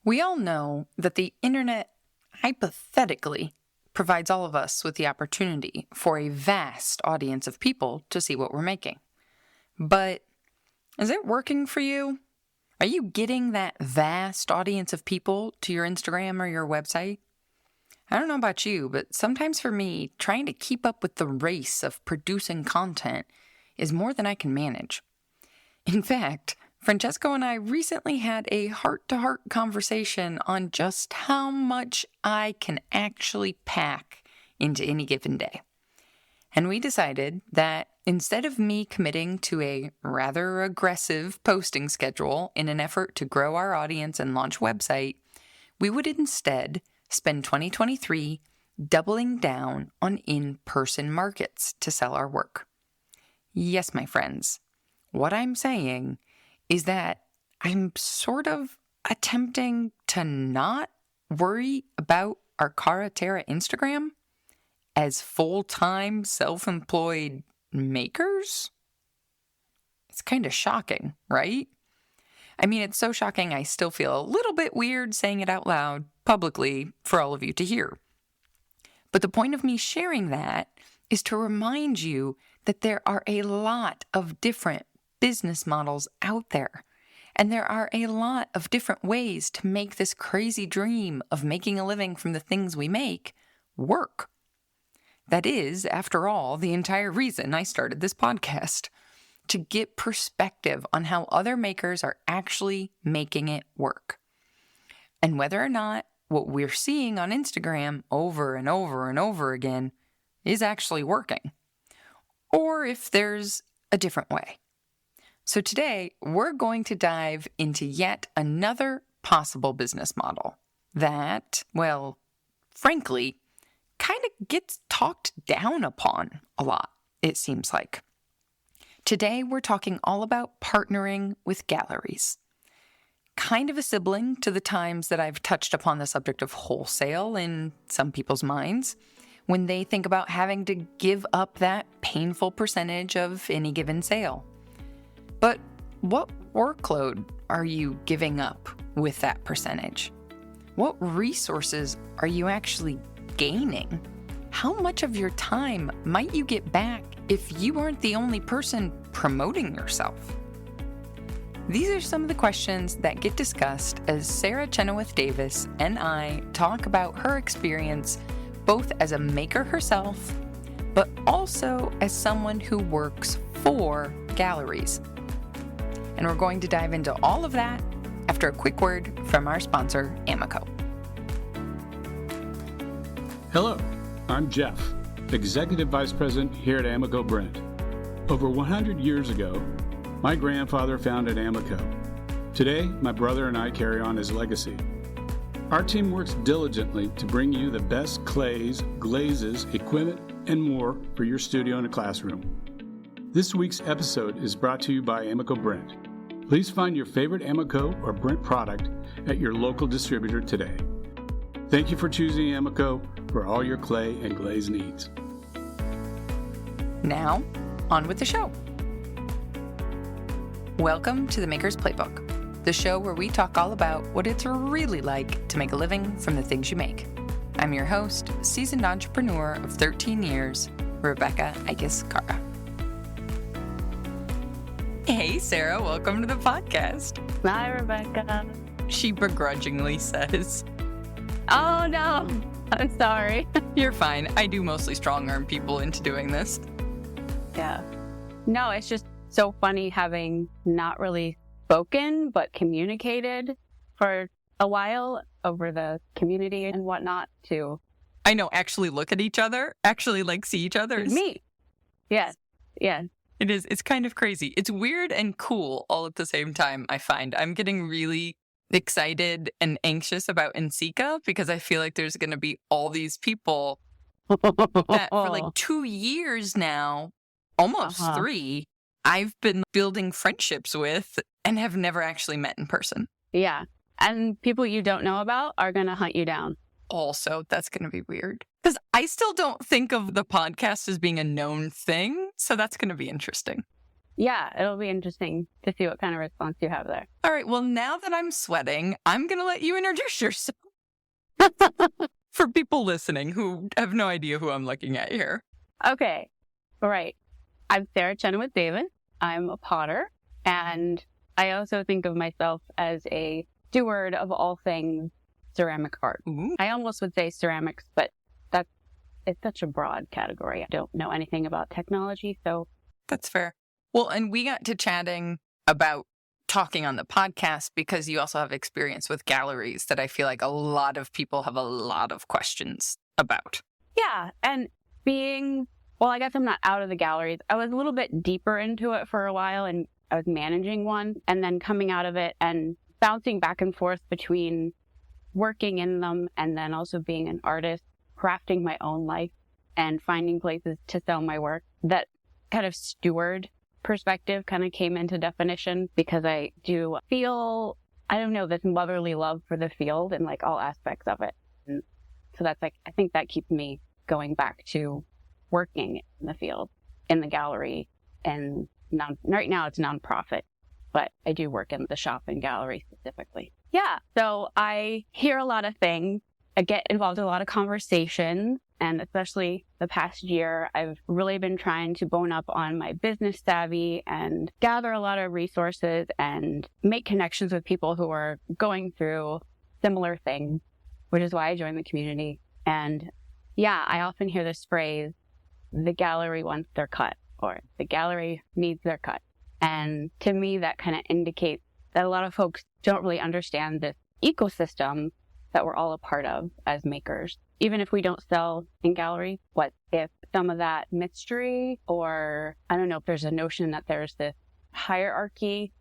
We all know that the internet hypothetically provides all of us with the opportunity for a vast audience of people to see what we're making. But is it working for you? Are you getting that vast audience of people to your Instagram or your website? I don't know about you, but sometimes for me, trying to keep up with the race of producing content is more than I can manage. In fact, Francesco and I recently had a heart-to-heart conversation on just how much I can actually pack into any given day. And we decided that instead of me committing to a rather aggressive posting schedule in an effort to grow our audience and launch a website, we would instead spend 2023 doubling down on in-person markets to sell our work. Yes, my friends, what I'm saying is that I'm sort of attempting to not worry about our Cara Terra Instagram as full-time self-employed makers? It's kind of shocking, right? I mean, it's so shocking I still feel a little bit weird saying it out loud publicly for all of you to hear. But the point of me sharing that is to remind you that there are a lot of different business models out there. And there are a lot of different ways to make this crazy dream of making a living from the things we make work. That is, after all, the entire reason I started this podcast, to get perspective on how other makers are actually making it work. And whether or not what we're seeing on Instagram over and over and over again is actually working, or if there's a different way. So today, we're going to dive into yet another possible business model that, well, frankly, kind of gets talked down upon a lot, it seems like. Today, we're talking all about partnering with galleries. Kind of a sibling to the times that I've touched upon the subject of wholesale in some people's minds, when they think about having to give up that painful percentage of any given sale. But what workload are you giving up with that percentage? What resources are you actually gaining? How much of your time might you get back if you weren't the only person promoting yourself? These are some of the questions that get discussed as Sarah Chenoweth Davis and I talk about her experience both as a maker herself, but also as someone who works for galleries. And we're going to dive into all of that after a quick word from our sponsor, Amico. Hello, I'm Jeff, Executive Vice President here at Amico Brent. Over 100 years ago, my grandfather founded Amico. Today, my brother and I carry on his legacy. Our team works diligently to bring you the best clays, glazes, equipment, and more for your studio and classroom. This week's episode is brought to you by Amico Brent. Please find your favorite Amico or Brent product at your local distributor today. Thank you for choosing Amico for all your clay and glaze needs. Now, on with the show. Welcome to the Maker's Playbook, the show where we talk all about what it's really like to make a living from the things you make. I'm your host, seasoned entrepreneur of 13 years, Rebecca Ickes-Cara. Hey, Sarah, welcome to the podcast. Hi, Rebecca. She begrudgingly says. Oh, no. I'm sorry. You're fine. I do mostly strong-arm people into doing this. Yeah. No, it's just so funny having not really spoken, but communicated for a while over the community and whatnot, too. I know, actually look at each other, actually, see each other. Me. Yes. Yeah. It is. It's kind of crazy. It's weird and cool all at the same time, I find. I'm getting really excited and anxious about NCECA because I feel like there's going to be all these people that for 2 years now, almost 3, I've been building friendships with and have never actually met in person. Yeah. And people you don't know about are going to hunt you down. Also, that's going to be weird. Because I still don't think of the podcast as being a known thing. So that's going to be interesting. yeah, it'll be interesting to see what kind of response you have there. All right. Well, now that I'm sweating, I'm going to let you introduce yourself for people listening who have no idea who I'm looking at here. Okay. All right. I'm Sarah Chenoweth Davis. I'm a potter, and I also think of myself as a steward of all things ceramic art. Ooh. I almost would say ceramics, but it's such a broad category. I don't know anything about technology, so. That's fair. Well, and we got to chatting about talking on the podcast because you also have experience with galleries that I feel like a lot of people have a lot of questions about. Yeah, and I guess I'm not out of the galleries. I was a little bit deeper into it for a while, and I was managing one, and then coming out of it and bouncing back and forth between working in them and then also being an artist, crafting my own life and finding places to sell my work. That kind of steward perspective kind of came into definition because I do feel, I don't know, this motherly love for the field and like all aspects of it. And so that's like, I think that keeps me going back to working in the field, in the gallery, and right now it's nonprofit, but I do work in the shop and gallery specifically. Yeah, so I hear a lot of things. I get involved in a lot of conversations, and especially the past year, I've really been trying to bone up on my business savvy and gather a lot of resources and make connections with people who are going through similar things, which is why I joined the community. And yeah, I often hear this phrase, the gallery wants their cut, or the gallery needs their cut. And to me, that kind of indicates that a lot of folks don't really understand this ecosystem that we're all a part of as makers. Even if we don't sell in galleries, what if some of that mystery, or I don't know if there's a notion that there's this hierarchy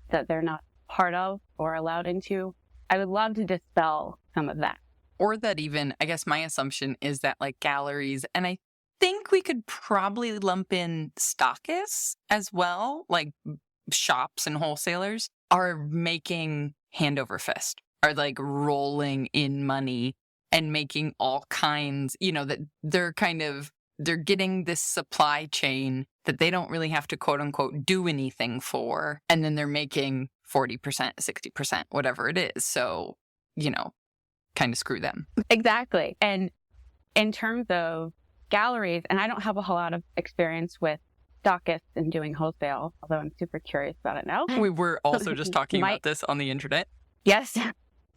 that they're not part of or allowed into. I would love to dispel some of that. Or that even, I guess my assumption is that like galleries, and I think we could probably lump in stockists as well, like shops and wholesalers, are making hand over fist, are like rolling in money and making all kinds, that they're getting this supply chain that they don't really have to quote unquote do anything for. And then they're making 40%, 60%, whatever it is. So, kind of screw them. Exactly. And in terms of galleries, and I don't have a whole lot of experience with stockists and doing wholesale, although I'm super curious about it now. We were also just talking about this on the internet. Yes.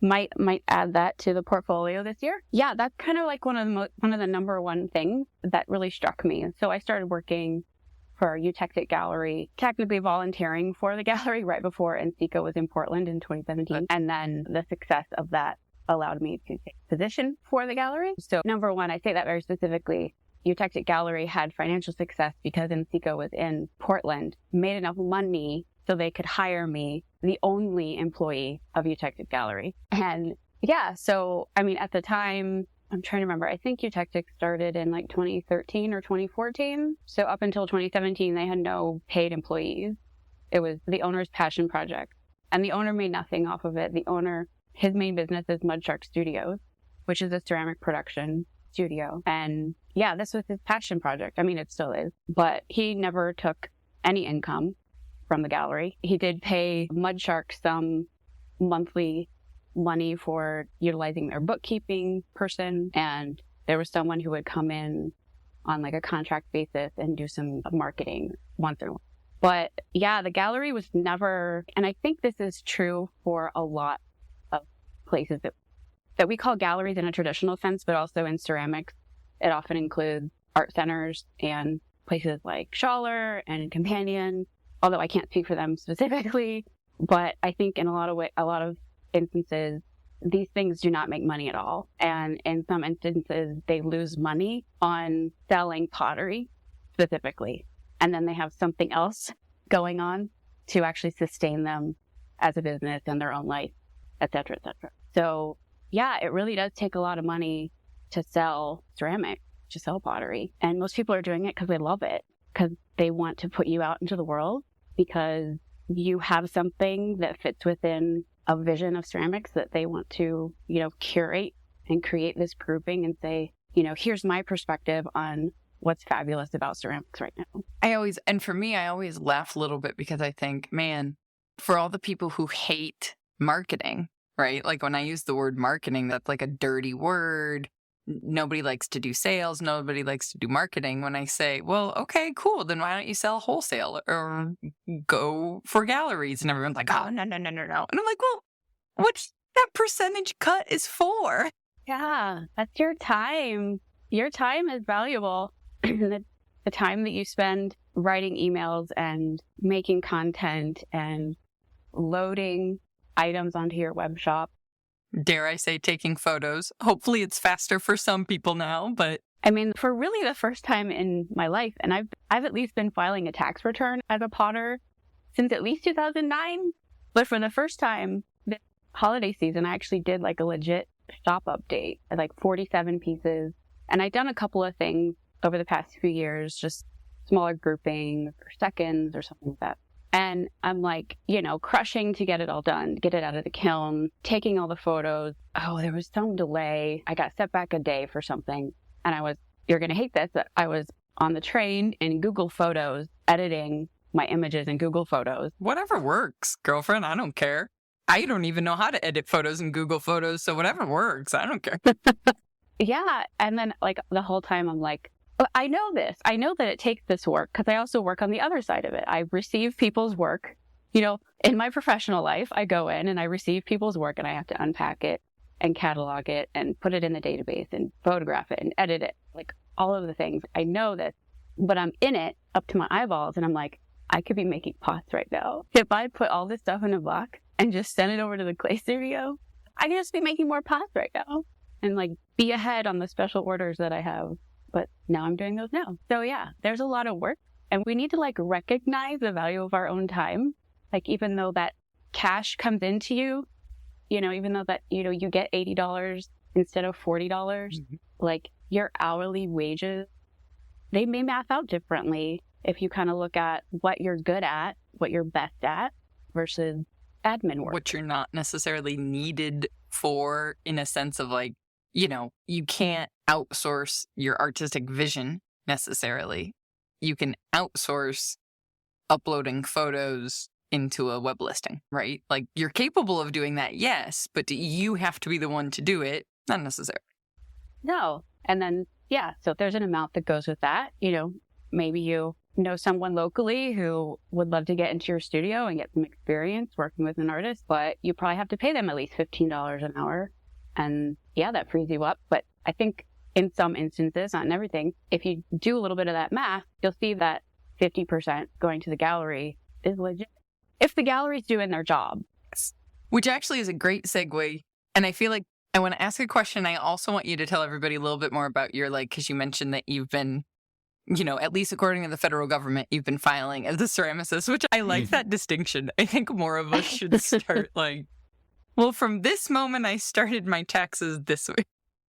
Might add that to the portfolio this year. Yeah, that's kind of like one of the number one things that really struck me. So I started working for Eutectic Gallery, technically volunteering for the gallery right before NCECA was in Portland in 2017. And then the success of that allowed me to take a position for the gallery. So number one, I say that very specifically, Eutectic Gallery had financial success because NCECA was in Portland, made enough money so they could hire me, the only employee of Eutectic Gallery. And yeah, so, at the time, I'm trying to remember, I think Eutectic started in like 2013 or 2014. So up until 2017, they had no paid employees. It was the owner's passion project. And the owner made nothing off of it. The owner, his main business is Mud Shark Studios, which is a ceramic production studio. And yeah, this was his passion project. It still is. But he never took any income from the gallery. He did pay Mud Shark some monthly money for utilizing their bookkeeping person, and there was someone who would come in on like a contract basis and do some marketing once in a while. But yeah, the gallery was never, and I think this is true for a lot of places that we call galleries in a traditional sense, but also in ceramics. It often includes art centers and places like Schaller and Companion, although I can't speak for them specifically. But I think in a lot of instances, these things do not make money at all. And in some instances, they lose money on selling pottery specifically. And then they have something else going on to actually sustain them as a business and their own life, et cetera, et cetera. So yeah, it really does take a lot of money to sell ceramics, to sell pottery. And most people are doing it because they love it, because they want to put you out into the world, because you have something that fits within a vision of ceramics that they want to, curate and create this grouping and say, here's my perspective on what's fabulous about ceramics right now. For me, I always laugh a little bit because I think, man, for all the people who hate marketing, right? Like when I use the word marketing, that's like a dirty word. Nobody likes to do sales. Nobody likes to do marketing. When I say, well, okay, cool. Then why don't you sell wholesale or go for galleries? And everyone's like, oh, no. And I'm like, well, what's that percentage cut is for? Yeah, that's your time. Your time is valuable. The time that you spend writing emails and making content and loading items onto your web shop. Dare I say taking photos. Hopefully it's faster for some people now, but I mean, for really the first time in my life, and I've at least been filing a tax return as a potter since at least 2009. But for the first time this holiday season, I actually did like a legit shop update at like 47 pieces. And I'd done a couple of things over the past few years, just smaller groupings or seconds or something like that. And I'm like, crushing to get it all done, get it out of the kiln, taking all the photos. Oh, there was some delay. I got set back a day for something. And you're going to hate this, but I was on the train in Google Photos, editing my images in Google Photos. Whatever works, girlfriend. I don't care. I don't even know how to edit photos in Google Photos. So whatever works, I don't care. Yeah. And then like the whole time I'm like, I know this. I know that it takes this work because I also work on the other side of it. I receive people's work. In my professional life, I go in and I receive people's work and I have to unpack it and catalog it and put it in the database and photograph it and edit it, like all of the things. I know this, but I'm in it up to my eyeballs and I'm like, I could be making pots right now. If I put all this stuff in a box and just send it over to the clay studio, I could just be making more pots right now and like be ahead on the special orders that I have. But now I'm doing those now. So yeah, there's a lot of work and we need to like recognize the value of our own time. Like even though that cash comes into you, even though that, you get $80 instead of $40, like your hourly wages, they may math out differently if you kind of look at what you're good at, what you're best at versus admin work. What you're not necessarily needed for in a sense of like, you can't outsource your artistic vision necessarily. You can outsource uploading photos into a web listing, right? Like you're capable of doing that, yes, but do you have to be the one to do it? Not necessarily. No. And then, yeah, so if there's an amount that goes with that, maybe you know someone locally who would love to get into your studio and get some experience working with an artist, but you probably have to pay them at least $15 an hour. And yeah, that frees you up. But I think in some instances, not in everything, if you do a little bit of that math, you'll see that 50% going to the gallery is legit. If the gallery's doing their job. Yes. Which actually is a great segue. And I feel like I want to ask a question. I also want you to tell everybody a little bit more about your, because you mentioned that you've been, at least according to the federal government, you've been filing as a ceramicist, which I like that distinction. I think more of us should start from this moment, I started my taxes this way.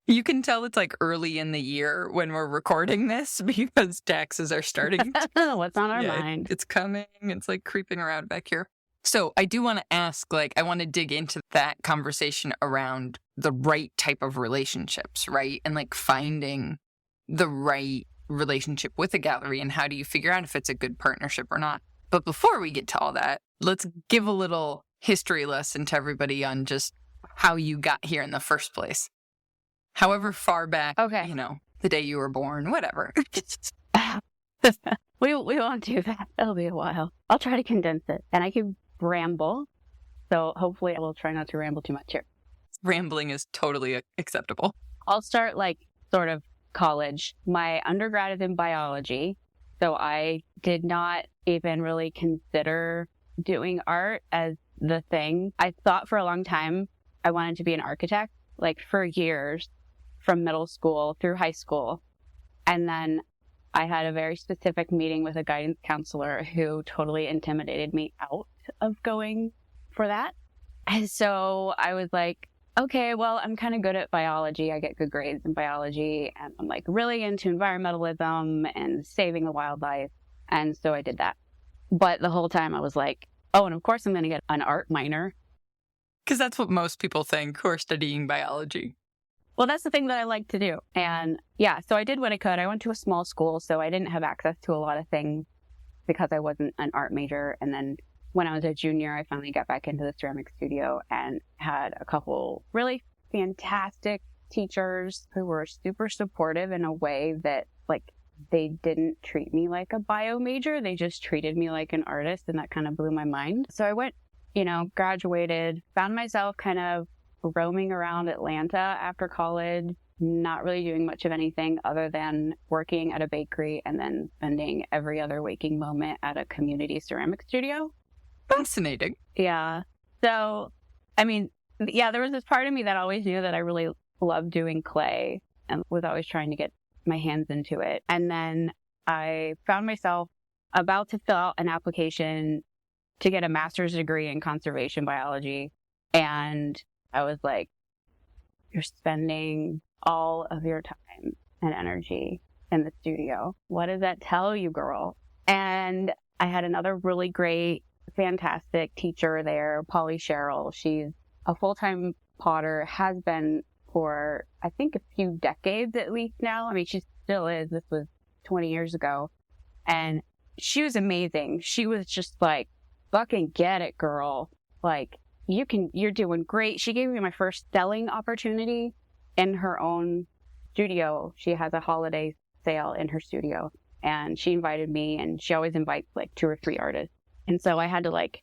You can tell it's like early in the year when we're recording this because taxes are starting. What's on our mind? It's coming. It's like creeping around back here. So I do want to ask, I want to dig into that conversation around the right type of relationships, right? And finding the right relationship with a gallery and how do you figure out if it's a good partnership or not. But before we get to all that, let's give a little history lesson to everybody on just how you got here in the first place. However far back, okay. The day you were born, whatever. we won't do that. It'll be a while. I'll try to condense it. And I can ramble. So hopefully I will try not to ramble too much here. Rambling is totally acceptable. I'll start sort of college. My undergrad is in biology. So I did not even really consider doing art as the thing. I thought for a long time I wanted to be an architect, for years, from middle school through high school. And then I had a very specific meeting with a guidance counselor who totally intimidated me out of going for that. And so I was like, okay, well, I'm kind of good at biology. I get good grades in biology. And I'm really into environmentalism and saving the wildlife. And so I did that. But the whole time I was like, oh, and of course I'm going to get an art minor. Because that's what most people think who are studying biology. Well, that's the thing that I like to do. And yeah, so I did what I could. I went to a small school, so I didn't have access to a lot of things because I wasn't an art major. And then when I was a junior, I finally got back into the ceramic studio and had a couple really fantastic teachers who were super supportive in a way that, like, they didn't treat me like a bio major. They just treated me like an artist, and that kind of blew my mind. So I went, graduated, found myself kind of roaming around Atlanta after college, not really doing much of anything other than working at a bakery and then spending every other waking moment at a community ceramic studio. Fascinating. Yeah. So, I mean, yeah, there was this part of me that always knew that I really loved doing clay and was always trying to get my hands into it. And then I found myself about to fill out an application to get a master's degree in conservation biology. And I was like, you're spending all of your time and energy in the studio. What does that tell you, girl? And I had another really great, fantastic teacher there, Polly Sherrill. She's a full-time potter, has been for, I think, a few decades at least now. I mean, she still is. This was 20 years ago. And she was amazing. She was just like, fucking get it, girl. Like, you're doing great. She gave me my first selling opportunity in her own studio. She has a holiday sale in her studio, and she invited me, and she always invites like 2 or 3 artists. And so I had to like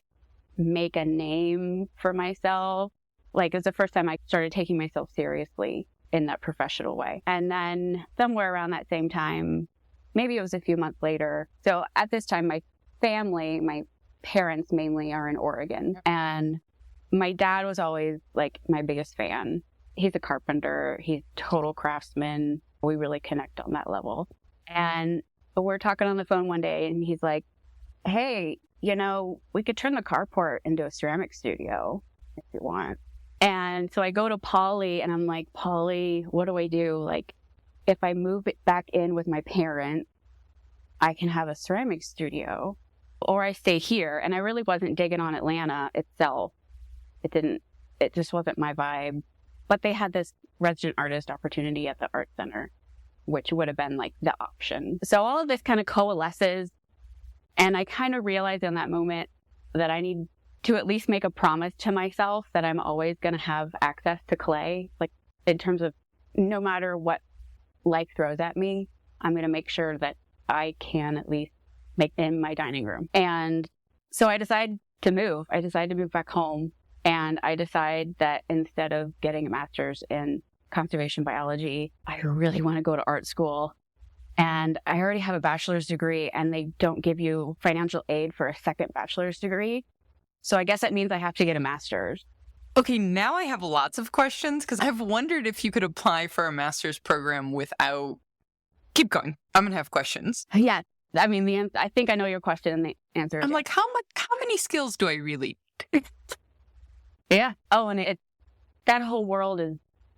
make a name for myself. Like, it was the first time I started taking myself seriously in that professional way. And then somewhere around that same time, maybe it was a few months later. So at this time, my family, my parents mainly, are in Oregon, and my dad was always like my biggest fan. He's a carpenter. He's total craftsman. We really connect on that level. And we're talking on the phone one day, and he's like, hey, we could turn the carport into a ceramic studio if you want. And so I go to Polly, and I'm like, Polly, what do I do? Like, if I move it back in with my parents, I can have a ceramic studio, or I stay here. And I really wasn't digging on Atlanta itself. It just wasn't my vibe. But they had this resident artist opportunity at the art center, which would have been like the option. So all of this kind of coalesces. And I kind of realized in that moment that I need to at least make a promise to myself that I'm always going to have access to clay. Like, in terms of no matter what life throws at me, I'm going to make sure that I can at least make in my dining room. And so I decided to move. I decided to move back home. And I decided that instead of getting a master's in conservation biology, I really want to go to art school. And I already have a bachelor's degree, and they don't give you financial aid for a second bachelor's degree. So I guess that means I have to get a master's. Okay, now I have lots of questions because I've wondered if you could apply for a master's program without... Keep going. I'm going to have questions. Yeah. I mean, I think I know your question, and the answer is... I'm like, how many skills do I really need? Yeah. Oh, and that whole world is,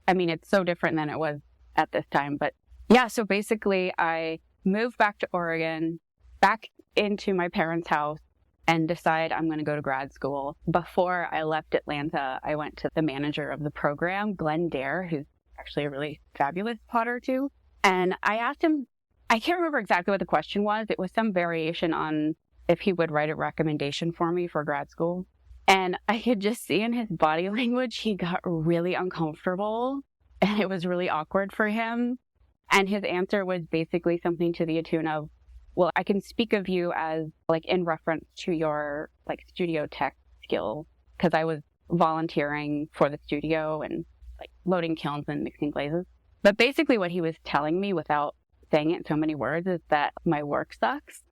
I mean, it's so different than it was at this time. But yeah, so basically I moved back to Oregon, back into my parents' house, and decide I'm going to go to grad school. Before I left Atlanta, I went to the manager of the program, Glenn Dare, who's actually a really fabulous potter too. And I asked him, I can't remember exactly what the question was. It was some variation on if he would write a recommendation for me for grad school. And I could just see in his body language, he got really uncomfortable, and it was really awkward for him. And his answer was basically something to the tune of, well, I can speak of you as like in reference to your like studio tech skills, because I was volunteering for the studio and like loading kilns and mixing glazes. But basically what he was telling me without saying it in so many words is that my work sucks.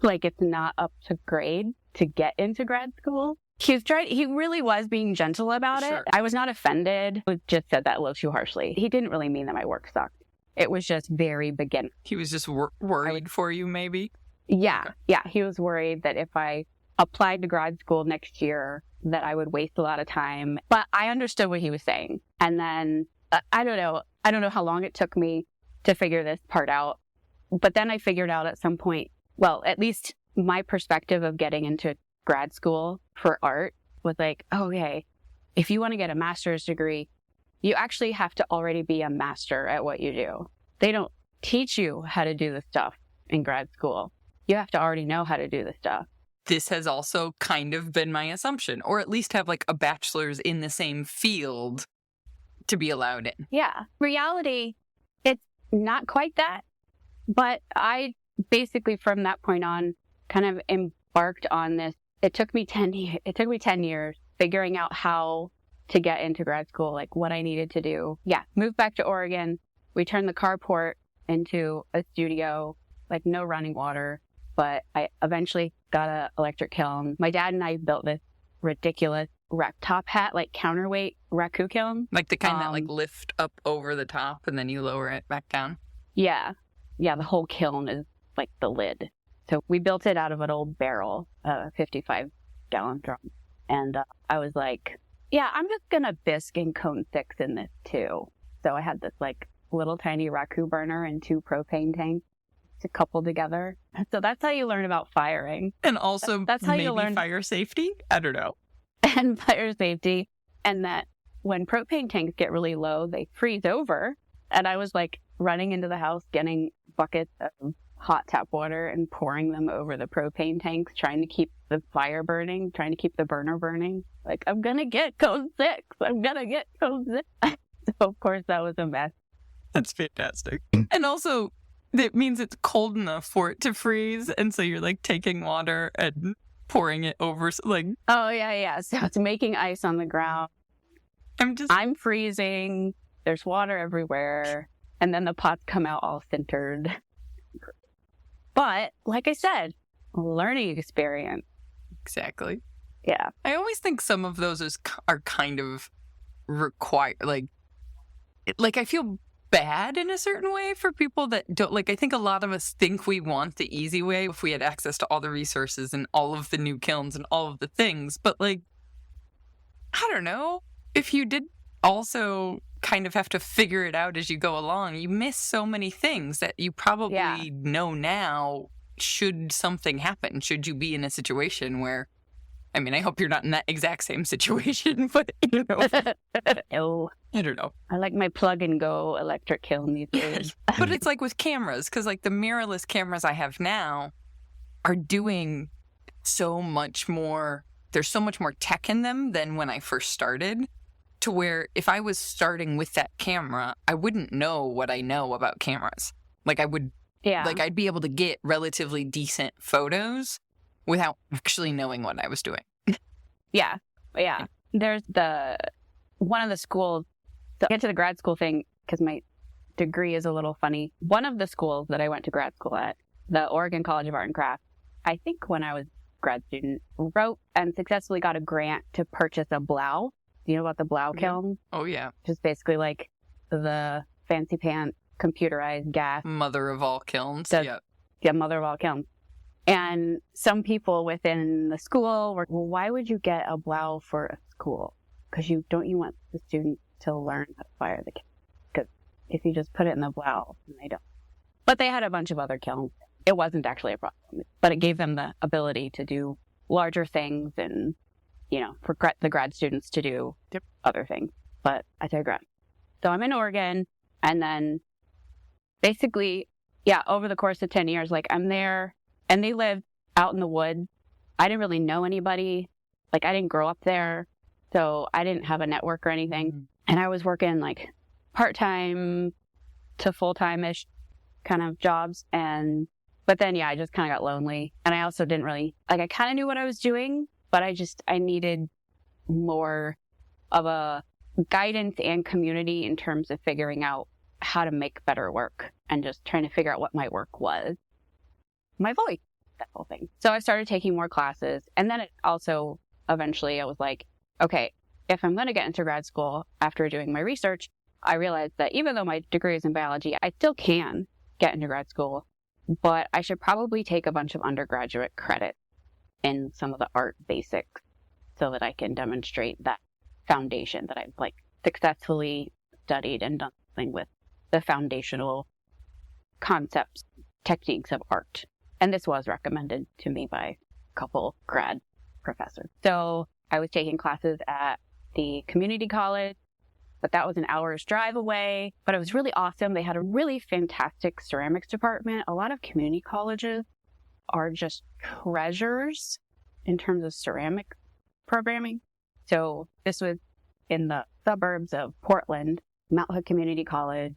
Like, it's not up to grade to get into grad school. He really was being gentle about it. I was not offended. He just said that a little too harshly. He didn't really mean that my work sucked. It was just very beginner. He was just worried for you, maybe? Yeah. Okay. Yeah. He was worried that if I applied to grad school next year, that I would waste a lot of time. But I understood what he was saying. And then, I don't know how long it took me to figure this part out. But then I figured out at some point, well, at least my perspective of getting into grad school for art was like, okay, if you want to get a master's degree, You actually have to already be a master at what you do. They don't teach you how to do the stuff in grad school. You have to already know how to do the stuff. This has also kind of been my assumption, or at least have like a bachelor's in the same field to be allowed in. Yeah. Reality, it's not quite that. But I basically, from that point on, kind of embarked on this. It took me 10 years figuring out how to get into grad school, like what I needed to do. Yeah. Moved back to Oregon. We turned the carport into a studio, like no running water. But I eventually got an electric kiln. My dad and I built this ridiculous top hat, like counterweight raku kiln. Like the kind that like lift up over the top and then you lower it back down. Yeah. Yeah, the whole kiln is like the lid. So we built it out of an old barrel, a 55-gallon drum. And I was like, yeah, I'm just going to bisque and cone 6 in this too. So I had this like little tiny raku burner and 2 propane tanks to couple together. So that's how you learn about firing. And also that's how maybe you learn fire safety? I don't know. And fire safety. And that when propane tanks get really low, they freeze over. And I was like running into the house, getting buckets of hot tap water and pouring them over the propane tanks, trying to keep the fire burning, trying to keep the burner burning. Like, I'm going to get code 6. I'm going to get code 6. So, of course, that was a mess. That's fantastic. And also, it means it's cold enough for it to freeze. And so you're like taking water and pouring it over. Like, oh, yeah. So it's making ice on the ground. I'm freezing. There's water everywhere. And then the pots come out all sintered. But like I said, learning experience. Exactly. Yeah. I always think some of those are kind of required. Like I feel bad in a certain way for people that don't. Like, I think a lot of us think we want the easy way if we had access to all the resources and all of the new kilns and all of the things. But like, I don't know. If you did also kind of have to figure it out as you go along, you miss so many things that you probably know now should something happen. Should you be in a situation where, I mean, I hope you're not in that exact same situation, but you know. No. I don't know. I like my plug and go electric kiln these days. But it's like with cameras, because like the mirrorless cameras I have now are doing so much more. There's so much more tech in them than when I first started, to where if I was starting with that camera, I wouldn't know what I know about cameras. Like I would, like I'd be able to get relatively decent photos without actually knowing what I was doing. Yeah. There's one of the schools, to get to the grad school thing, because my degree is a little funny. One of the schools that I went to grad school at, the Oregon College of Art and Craft, I think when I was a grad student, wrote and successfully got a grant to purchase a blow. Do you know about the blow kiln? Oh, yeah. Just basically like the fancy pants, computerized gas. Mother of all kilns. Yeah, mother of all kilns. And some people within the school were, well, why would you get a blow for a school? Because you want the students to learn how to fire the kiln. Because if you just put it in the blow, they don't. But they had a bunch of other kilns. It wasn't actually a problem, but it gave them the ability to do larger things and, you know, for the grad students to do other things. But I digress. So I'm in Oregon, and then basically, over the course of 10 years, like I'm there, and they live out in the woods. I didn't really know anybody. Like I didn't grow up there, so I didn't have a network or anything. Mm-hmm. And I was working like part-time to full-time-ish kind of jobs. But then, I just kind of got lonely. And I also didn't really, like I kind of knew what I was doing, but I needed more of a guidance and community in terms of figuring out how to make better work and just trying to figure out what my work was. My voice, that whole thing. So I started taking more classes. And then it also, eventually I was like, okay, if I'm going to get into grad school after doing my research, I realized that even though my degree is in biology, I still can get into grad school, but I should probably take a bunch of undergraduate credit in some of the art basics so that I can demonstrate that foundation that I've like successfully studied and done something with the foundational concepts, techniques of art. And this was recommended to me by a couple grad professors. So I was taking classes at the community college but that was an hour's drive away. But it was really awesome. They had a really fantastic ceramics department. A lot of community colleges are just treasures in terms of ceramic programming. So this was in the suburbs of Portland, Mount Hood Community College,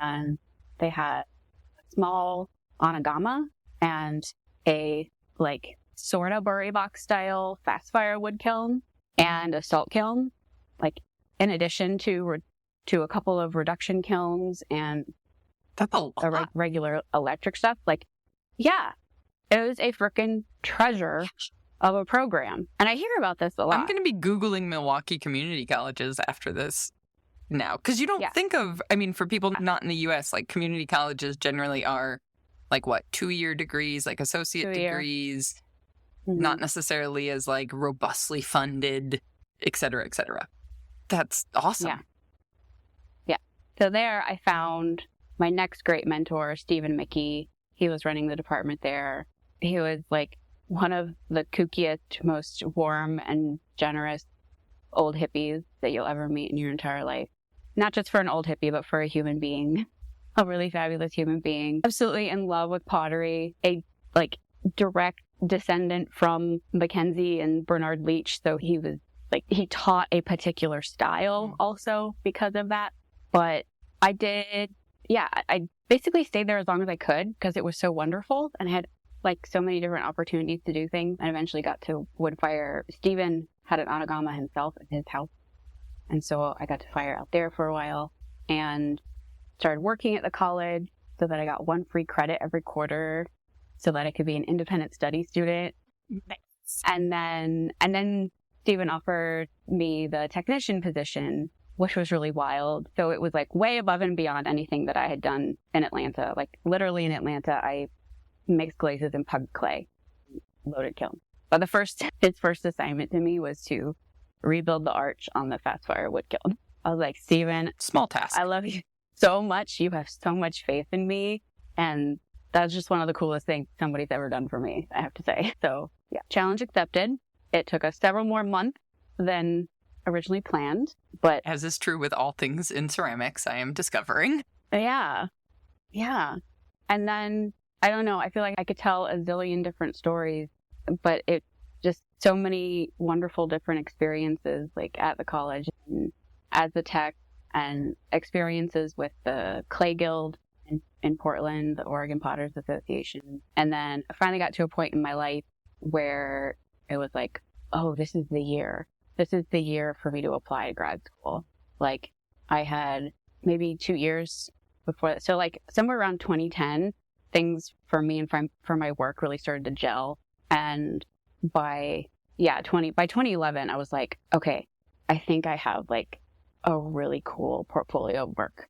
and they had a small onagama and a like sort of bury box style fast fire wood kiln and a salt kiln, like in addition to a couple of reduction kilns and That's a lot. regular electric stuff. Like, yeah, it was a freaking treasure of a program. And I hear about this a lot. I'm going to be Googling Milwaukee community colleges after this now. Because you don't think of, I mean, for people not in the U.S., like community colleges generally are like what, 2-year degrees, like associate degrees, not necessarily as like robustly funded, et cetera, et cetera. That's awesome. Yeah. So there I found my next great mentor, Stephen Mickey. He was running the department there. He was like one of the kookiest, most warm and generous old hippies that you'll ever meet in your entire life. Not just for an old hippie, but for a human being. A really fabulous human being. Absolutely in love with pottery. A like direct descendant from Mackenzie and Bernard Leach. So he was like, he taught a particular style also because of that. But I basically stayed there as long as I could because it was so wonderful and I had like so many different opportunities to do things. And eventually got to wood fire. Stephen had an onagama himself in his house. And so I got to fire out there for a while and started working at the college so that I got 1 free credit every quarter so that I could be an independent study student. Nice. And then Stephen offered me the technician position, which was really wild. So it was like way above and beyond anything that I had done in Atlanta. Like literally in Atlanta, I mixed glazes and pugged clay, loaded kiln. But his first assignment to me was to rebuild the arch on the fast fire wood kiln. I was like, Stephen, small task. I love you so much. You have so much faith in me. And that's just one of the coolest things somebody's ever done for me, I have to say. So yeah, challenge accepted. It took us several more months than originally planned, but as is true with all things in ceramics, I am discovering. Yeah. And then, I don't know, I feel like I could tell a zillion different stories, but it just so many wonderful different experiences, like at the college and as a tech, and experiences with the Clay Guild in Portland, the Oregon Potters Association. And then I finally got to a point in my life where it was like, oh, this is the year. This is the year for me to apply to grad school. Like I had maybe 2 years before that. So like somewhere around 2010, things for me and for my work really started to gel. And by 2011, I was like, okay, I think I have like a really cool portfolio of work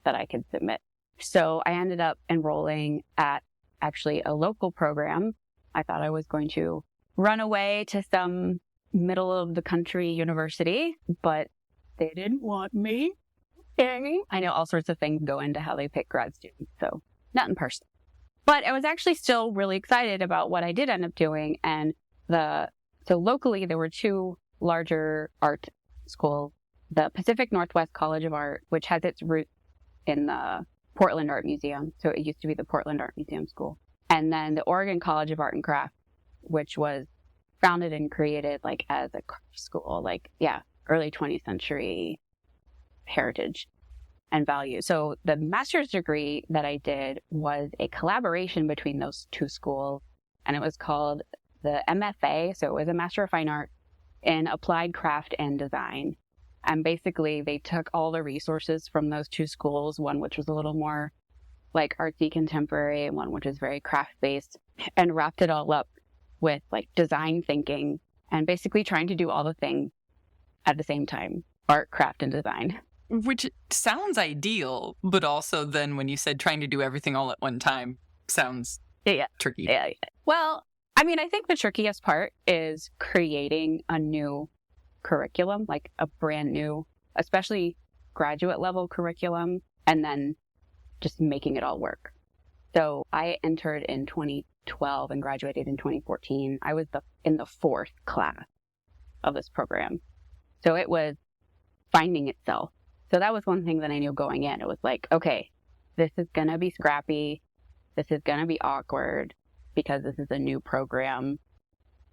that I could submit. So I ended up enrolling at actually a local program. I thought I was going to run away to some middle of the country university, but they didn't want me. I know all sorts of things go into how they pick grad students, so not in person. But I was actually still really excited about what I did end up doing. And so locally, there were 2 larger art schools, the Pacific Northwest College of Art, which has its roots in the Portland Art Museum. So it used to be the Portland Art Museum School. And then the Oregon College of Art and Craft, which was founded and created like as a craft school, early 20th century heritage and value. So the master's degree that I did was a collaboration between those 2 schools, and it was called the MFA. So it was a Master of Fine Art in Applied Craft and Design. And basically they took all the resources from those 2 schools, one which was a little more like artsy contemporary and one which is very craft based, and wrapped it all up with like design thinking and basically trying to do all the things at the same time, art, craft, and design. Which sounds ideal, but also then when you said trying to do everything all at one time, sounds tricky. Yeah. Well, I mean, I think the trickiest part is creating a new curriculum, like a brand new, especially graduate level curriculum, and then just making it all work. So I entered in 2012 and graduated in 2014. I was in the 4th class of this program. So it was finding itself So that was one thing that I knew going in. It was like, okay, this is going to be scrappy. This is going to be awkward because this is a new program.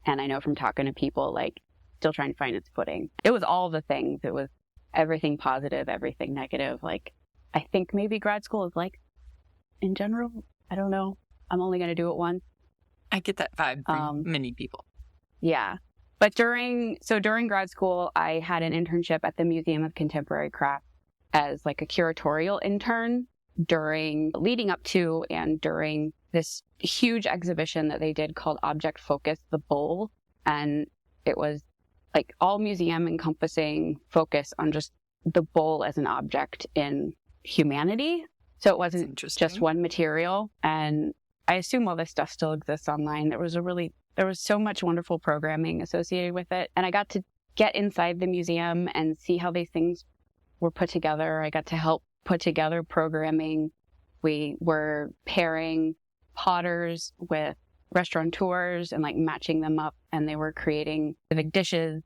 And I know from talking to people, like, still trying to find its footing. It was all the things. It was everything positive, everything negative. Like, I think maybe grad school is like, in general, I don't know. I'm only going to do it once. I get that vibe from many people. Yeah. But during grad school, I had an internship at the Museum of Contemporary Craft as like a curatorial intern leading up to and during this huge exhibition that they did called Object Focus, the Bowl. And it was like all museum encompassing focus on just the bowl as an object in humanity. So it wasn't just one material. And I assume all this stuff still exists online. There was so much wonderful programming associated with it. And I got to get inside the museum and see how these things were put together. I got to help put together programming. We were pairing potters with restaurateurs and like matching them up, and they were creating specific dishes,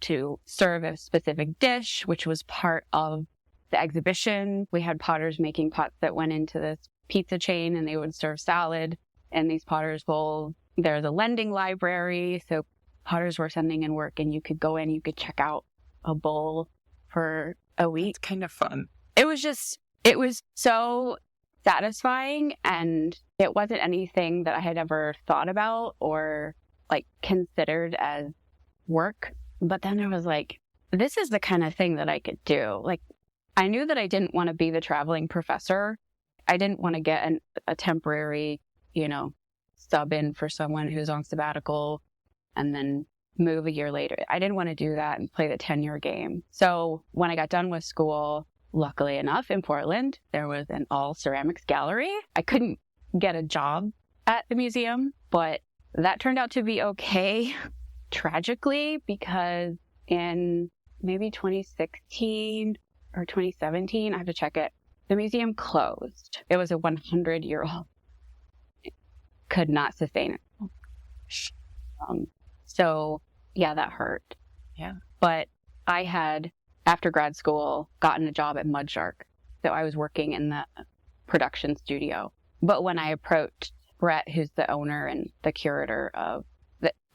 to serve a specific dish, which was part of the exhibition. We had potters making pots that went into this pizza chain, and they would serve salad in these potters bowls. There's a lending library, so potters were sending in work, and you could go in, you could check out a bowl for a week. It's kind of fun. It was so satisfying, and it wasn't anything that I had ever thought about or like considered as work. But then I was like, this is the kind of thing that I could do. Like, I knew that I didn't want to be the traveling professor. I didn't want to get a temporary, sub in for someone who's on sabbatical and then move a year later. I didn't want to do that and play the tenure game. So when I got done with school, luckily enough, in Portland, there was an all ceramics gallery. I couldn't get a job at the museum, but that turned out to be okay, tragically, because in maybe 2016 or 2017, I have to check it, the museum closed. It was a 100-year-old. It could not sustain it. So, yeah, that hurt. Yeah. But I had, after grad school, gotten a job at Mudshark. So I was working in the production studio. But when I approached Brett, who's the owner and the curator of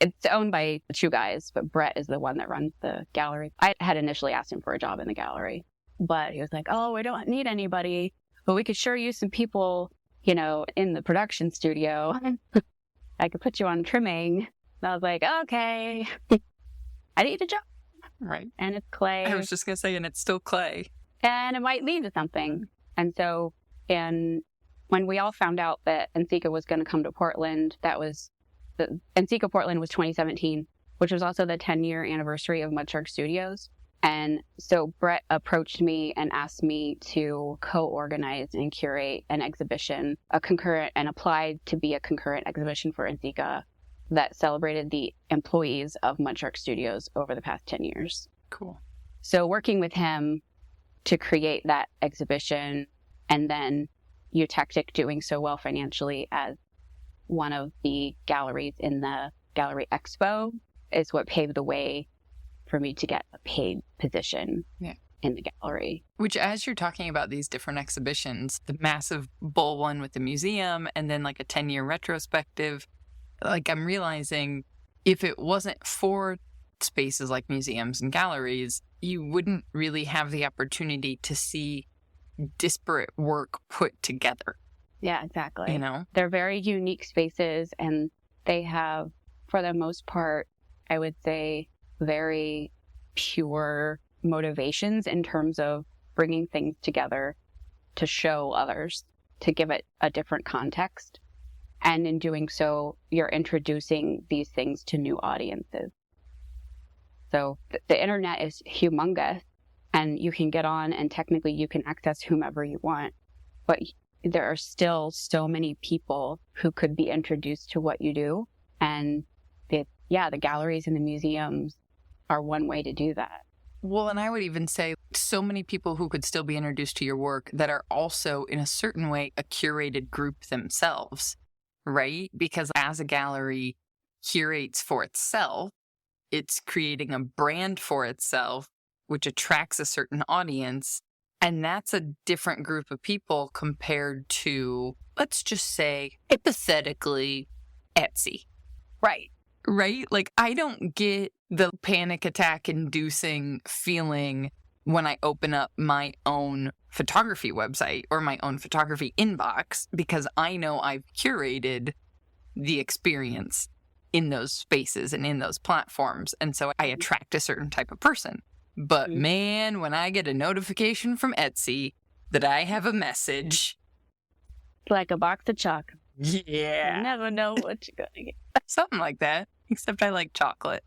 it's owned by two guys, but Brett is the one that runs the gallery. I had initially asked him for a job in the gallery, but he was like, oh, we don't need anybody, but we could sure use some people, in the production studio. I could put you on trimming. And I was like, okay, I need a job. Right. And it's clay. I was just going to say, and it's still clay. And it might lead to something. And so, when we all found out that NCECA was going to come to Portland, NCECA Portland was 2017, which was also the 10-year anniversary of Mudshark Studios. And so Brett approached me and asked me to co-organize and curate an exhibition, applied to be a concurrent exhibition for NCECA that celebrated the employees of Mudshark Studios over the past 10 years. Cool. So working with him to create that exhibition, and then Eutectic doing so well financially as one of the galleries in the Gallery Expo, is what paved the way for me to get a paid position in the gallery. Which, as you're talking about these different exhibitions, the massive bowl one with the museum, and then like a 10-year retrospective, like I'm realizing if it wasn't for spaces like museums and galleries, you wouldn't really have the opportunity to see disparate work put together. Yeah, exactly. They're very unique spaces, and they have, for the most part, I would say, very pure motivations in terms of bringing things together to show others, to give it a different context. And in doing so, you're introducing these things to new audiences. So the internet is humongous, and you can get on and technically you can access whomever you want. But there are still so many people who could be introduced to what you do. And the galleries and the museums are one way to do that. Well, and I would even say so many people who could still be introduced to your work that are also, in a certain way, a curated group themselves, right? Because as a gallery curates for itself, it's creating a brand for itself, which attracts a certain audience. And that's a different group of people compared to, let's just say, hypothetically, Etsy. Right. Right? Like, I don't get the panic attack inducing feeling when I open up my own photography website or my own photography inbox, because I know I've curated the experience in those spaces and in those platforms. And so I attract a certain type of person. But man, when I get a notification from Etsy that I have a message, It's like a box of chocolate. yeah, You never know what you're going to get. something like that, except I like chocolate.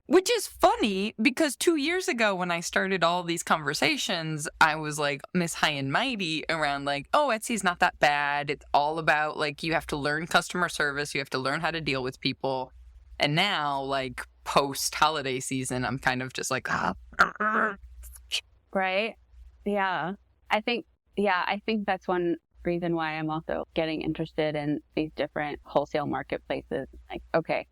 Which is funny because 2 years ago when I started all these conversations, I was like Miss High and Mighty around like, oh, Etsy's not that bad. It's all about like, you have to learn customer service. You have to learn how to deal with people. And now like post holiday season, I'm kind of just like, Right? Yeah. I think that's one reason why I'm also getting interested in these different wholesale marketplaces. Like, okay,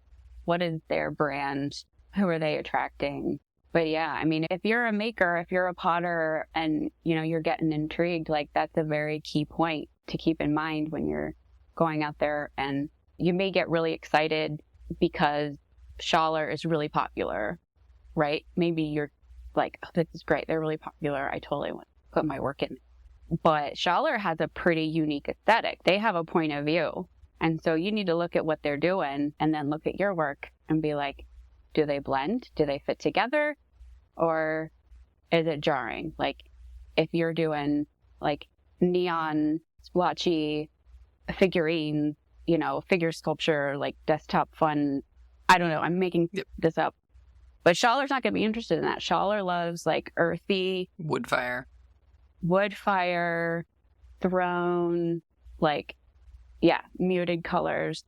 what is their brand? Who are they attracting? But yeah, I mean, if you're a maker, if you're a potter and, you know, you're getting intrigued, like that's a very key point to keep in mind when you're going out there. And you may get really excited because Schaller is really popular, right? Maybe you're like, oh, this is great. They're really popular. I totally want to put my work in. But Schaller has a pretty unique aesthetic. They have a point of view. And so you need to look at what they're doing and then look at your work and be like, do they blend? Do they fit together? Or is it jarring? Like if you're doing like neon splotchy figurines, you know, figure sculpture, like desktop fun. I don't know. I'm making this up. But Schaller's not going to be interested in that. Schaller loves like earthy wood fire, throne, like, yeah, muted colors.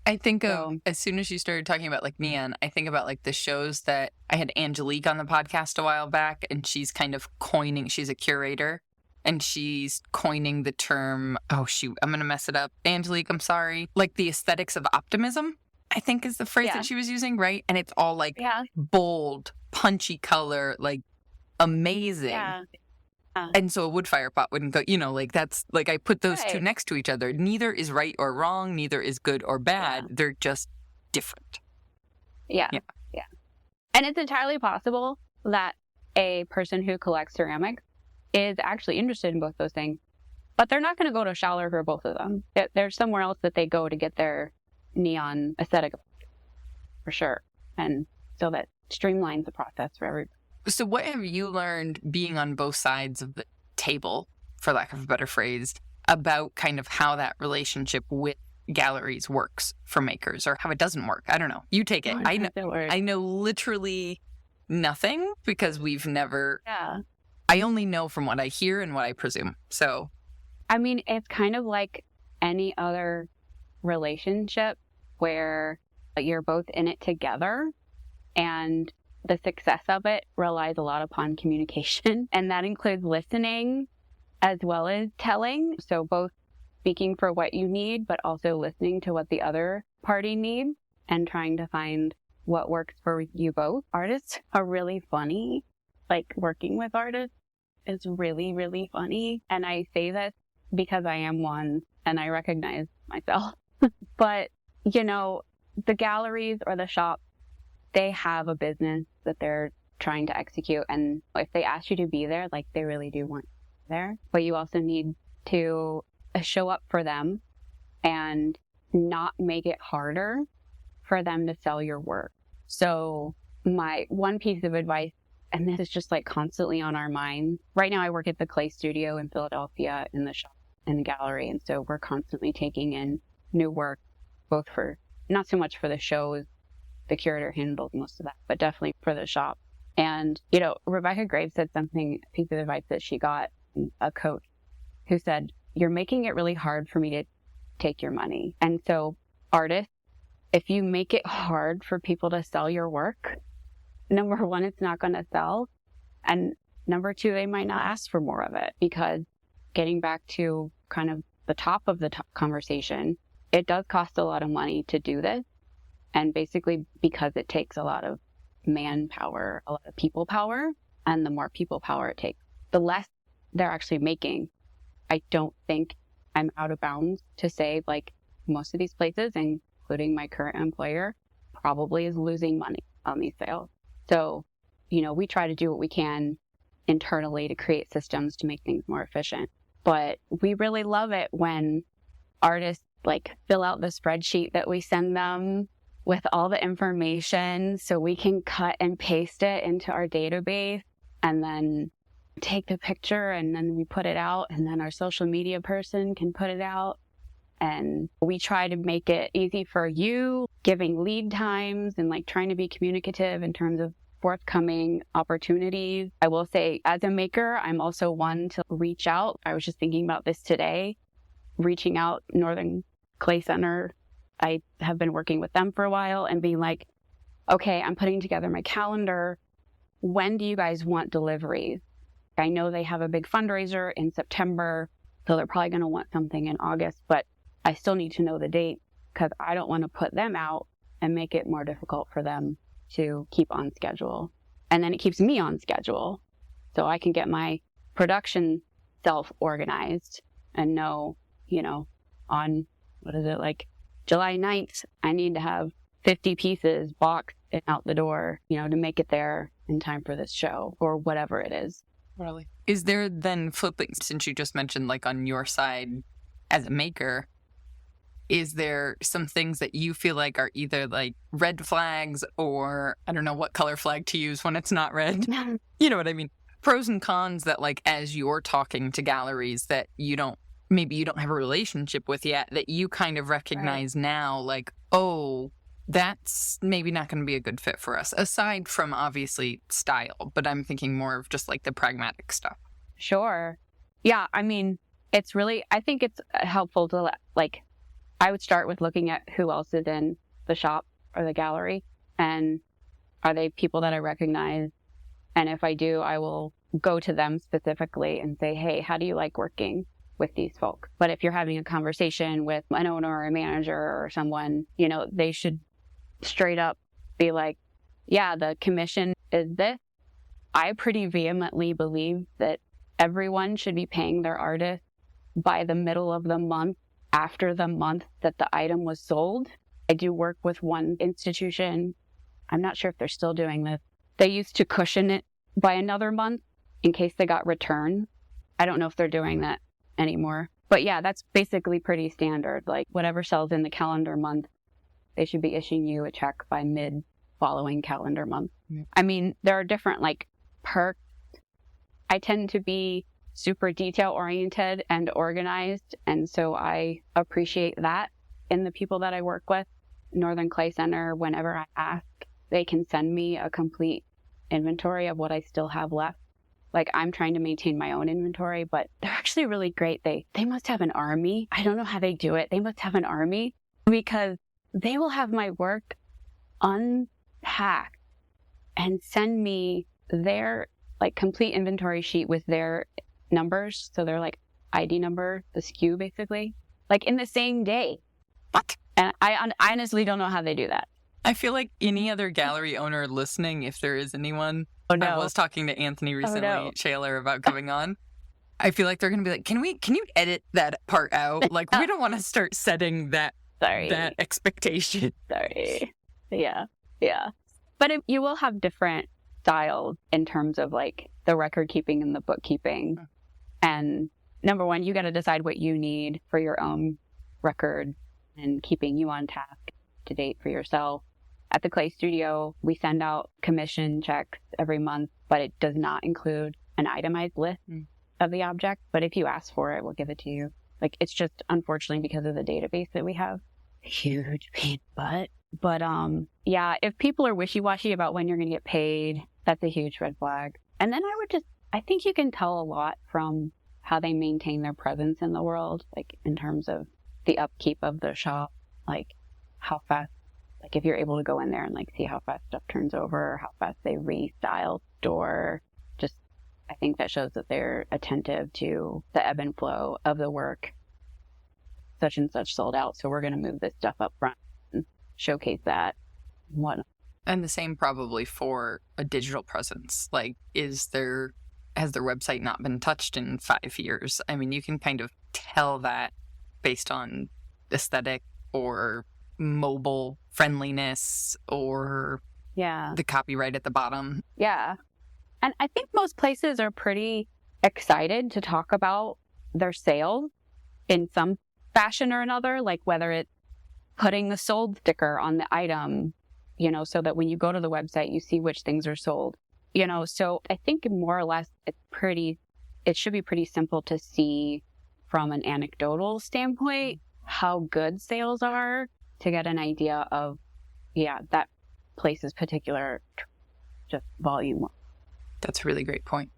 I think of, as soon as you started talking about like neon, I think about like the shows that I had Angelique on the podcast a while back, and she's kind of coining, she's a curator, and she's coining the term, oh shoot, I'm going to mess it up. Angelique, I'm sorry. Like the aesthetics of optimism, I think is the phrase that she was using, right? And it's all like bold, punchy color, like amazing. Yeah. And so a wood fire pot wouldn't go, you know, like that's like I put those two next to each other. Neither is right or wrong. Neither is good or bad. Yeah. They're just different. Yeah. And it's entirely possible that a person who collects ceramics is actually interested in both those things, but they're not going to go to Schaller for both of them. There's somewhere else that they go to get their neon aesthetic for sure. And so that streamlines the process for everybody. So what have you learned being on both sides of the table, for lack of a better phrase, about kind of how that relationship with galleries works for makers, or how it doesn't work? I don't know. You take it. I know literally nothing because we've never... Yeah. I only know from what I hear and what I presume. So... I mean, it's kind of like any other relationship where you're both in it together, and the success of it relies a lot upon communication, and that includes listening as well as telling. So both speaking for what you need, but also listening to what the other party needs and trying to find what works for you both. Artists are really funny. Like working with artists is really, really funny. And I say this because I am one and I recognize myself. But, you know, the galleries or the shops, they have a business that they're trying to execute. And if they ask you to be there, like they really do want you there. But you also need to show up for them and not make it harder for them to sell your work. So my one piece of advice, and this is just like constantly on our mind. Right now I work at the Clay Studio in Philadelphia in the shop, in the gallery. And so we're constantly taking in new work, both for, not so much for the shows, the curator handles most of that, but definitely for the shop. And, you know, Rebecca Graves said something, a piece of advice that she got, a coach who said, you're making it really hard for me to take your money. And so artists, if you make it hard for people to sell your work, number one, it's not going to sell. And number two, they might not ask for more of it, because getting back to kind of the top of the conversation, it does cost a lot of money to do this. And basically because it takes a lot of manpower, a lot of people power. And the more people power it takes, the less they're actually making. I don't think I'm out of bounds to say, like, most of these places, including my current employer, probably is losing money on these sales. So, we try to do what we can internally to create systems to make things more efficient. But we really love it when artists fill out the spreadsheet that we send them with all the information so we can cut and paste it into our database and then take the picture and then we put it out and then our social media person can put it out. And we try to make it easy for you, giving lead times and trying to be communicative in terms of forthcoming opportunities. I will say, as a maker, I'm also one to reach out. I was just thinking about this today, reaching out Northern Clay Center. I have been working with them for a while and being like, okay, I'm putting together my calendar. When do you guys want deliveries? I know they have a big fundraiser in September, so they're probably going to want something in August, but I still need to know the date because I don't want to put them out and make it more difficult for them to keep on schedule. And then it keeps me on schedule so I can get my production self-organized and know, on, July 9th, I need to have 50 pieces boxed and out the door, to make it there in time for this show or whatever it is. Really? Is there then flipping, since you just mentioned on your side as a maker, is there some things that you feel like are either red flags or I don't know what color flag to use when it's not red? You know what I mean? Pros and cons that as you're talking to galleries that maybe you don't have a relationship with yet that you kind of recognize now, oh, that's maybe not going to be a good fit for us, aside from obviously style, but I'm thinking more of just the pragmatic stuff. Sure. Yeah. I mean, I think it's helpful to I would start with looking at who else is in the shop or the gallery and are they people that I recognize? And if I do, I will go to them specifically and say, hey, how do you like working with these folks? But if you're having a conversation with an owner or a manager or someone, they should straight up be like, yeah, the commission is this. I pretty vehemently believe that everyone should be paying their artist by the middle of the month after the month that the item was sold. I do work with one institution. I'm not sure if they're still doing this. They used to cushion it by another month in case they got returned. I don't know if they're doing that anymore. But yeah, that's basically pretty standard. Whatever sells in the calendar month, they should be issuing you a check by mid following calendar month. Mm-hmm. I mean, there are different perks. I tend to be super detail oriented and organized. And so I appreciate that in the people that I work with. Northern Clay Center, whenever I ask, they can send me a complete inventory of what I still have left. I'm trying to maintain my own inventory, but they're actually really great. They must have an army. I don't know how they do it. They must have an army because they will have my work unpacked and send me their complete inventory sheet with their numbers. So they're ID number, the SKU basically, in the same day. What? And I honestly don't know how they do that. I feel like any other gallery owner listening, if there is anyone, oh, no. I was talking to Anthony recently, Shaler, about coming on. I feel like they're going to be like, can you edit that part out? We don't want to start setting that expectation. Sorry. Yeah. But you will have different styles in terms of the record keeping and the bookkeeping. And number one, you got to decide what you need for your own record and keeping you on task to date for yourself. At the Clay Studio, we send out commission checks every month, but it does not include an itemized list of the object. But if you ask for it, we'll give it to you. It's just unfortunately because of the database that we have. Huge pain butt. But yeah, if people are wishy-washy about when you're going to get paid, that's a huge red flag. And then I think you can tell a lot from how they maintain their presence in the world, in terms of the upkeep of the shop, how fast, if you're able to go in there and see how fast stuff turns over, how fast they restyle store, just I think that shows that they're attentive to the ebb and flow of the work. Such and such sold out, so we're going to move this stuff up front and showcase that and whatnot. And the same probably for a digital presence. Like, has their website not been touched in 5 years? I mean, you can kind of tell that based on aesthetic or mobile friendliness or the copyright at the bottom. Yeah. And I think most places are pretty excited to talk about their sales in some fashion or another, like whether it's putting the sold sticker on the item, you know, so that when you go to the website, you see which things are sold, you know. So I think more or less it should be pretty simple to see from an anecdotal standpoint how good sales are to get an idea of, that place's particular just volume. That's a really great point.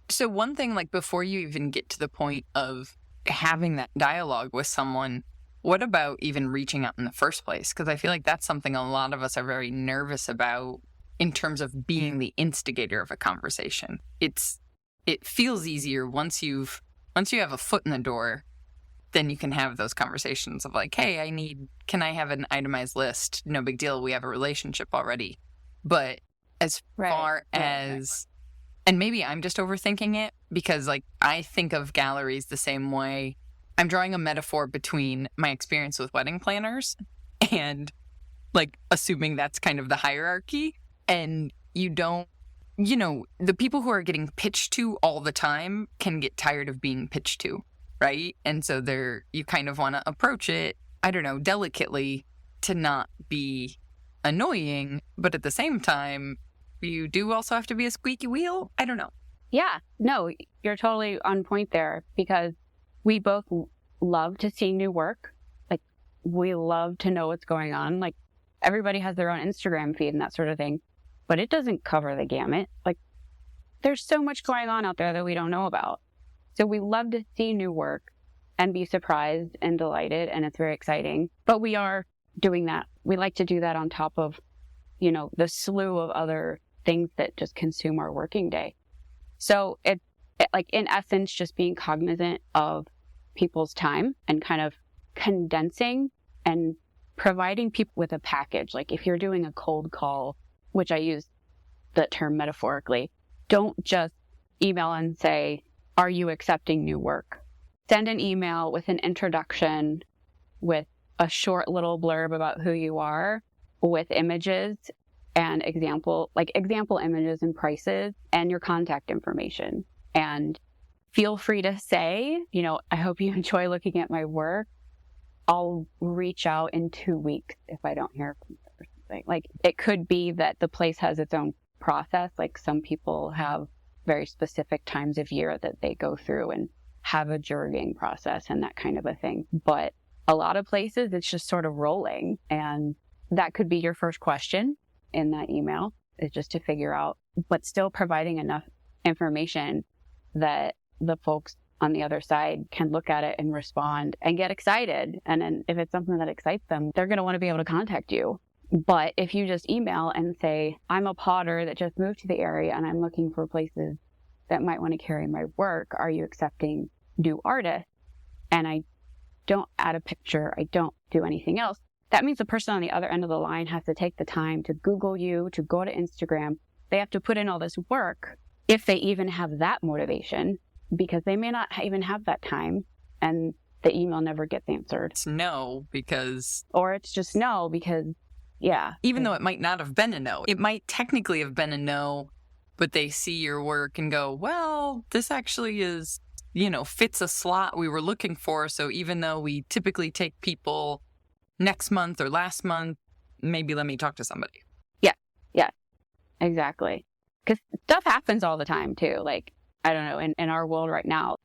So one thing, like before you even get to the point of having that dialogue with someone, what about even reaching out in the first place? Because I feel like that's something a lot of us are very nervous about in terms of being the instigator of a conversation. It feels easier once you have a foot in the door, then you can have those conversations of like, hey, can I have an itemized list? No big deal. We have a relationship already. But as far as, and maybe I'm just overthinking it because like I think of galleries the same way. I'm drawing a metaphor between my experience with wedding planners and like assuming that's kind of the hierarchy. And the people who are getting pitched to all the time can get tired of being pitched to, right? And so you kind of want to approach it, I don't know, delicately to not be annoying, but at the same time, you do also have to be a squeaky wheel. I don't know. Yeah, no, you're totally on point there because we both love to see new work. Like, we love to know what's going on. Like, everybody has their own Instagram feed and that sort of thing, but it doesn't cover the gamut. Like, there's so much going on out there that we don't know about. So we love to see new work and be surprised and delighted, and it's very exciting. But we are doing that. We like to do that on top of, the slew of other things that just consume our working day. So it like, in essence, just being cognizant of people's time and kind of condensing and providing people with a package. Like if you're doing a cold call, which I use that term metaphorically, don't just email and say, are you accepting new work? Send an email with an introduction, with a short little blurb about who you are, with images and example images and prices and your contact information. And feel free to say, I hope you enjoy looking at my work. I'll reach out in 2 weeks if I don't hear from you or something. Like, it could be that the place has its own process. Like, some people have very specific times of year that they go through and have a jurying process and that kind of a thing. But a lot of places, it's just sort of rolling. And that could be your first question in that email, is just to figure out, but still providing enough information that the folks on the other side can look at it and respond and get excited. And then if it's something that excites them, they're going to want to be able to contact you. But if you just email and say, I'm a potter that just moved to the area and I'm looking for places that might want to carry my work, are you accepting new artists? And I don't add a picture, I don't do anything else. That means the person on the other end of the line has to take the time to Google you, to go to Instagram. They have to put in all this work, if they even have that motivation, because they may not even have that time and the email never gets answered. It's no, because... Or it's just no, because, yeah. Even though it might not have been a no. It might technically have been a no, but they see your work and go, well, this actually is, fits a slot we were looking for. So even though we typically take people next month or last month, maybe let me talk to somebody. Yeah, exactly. Because stuff happens all the time too. Like, I don't know, in our world right now,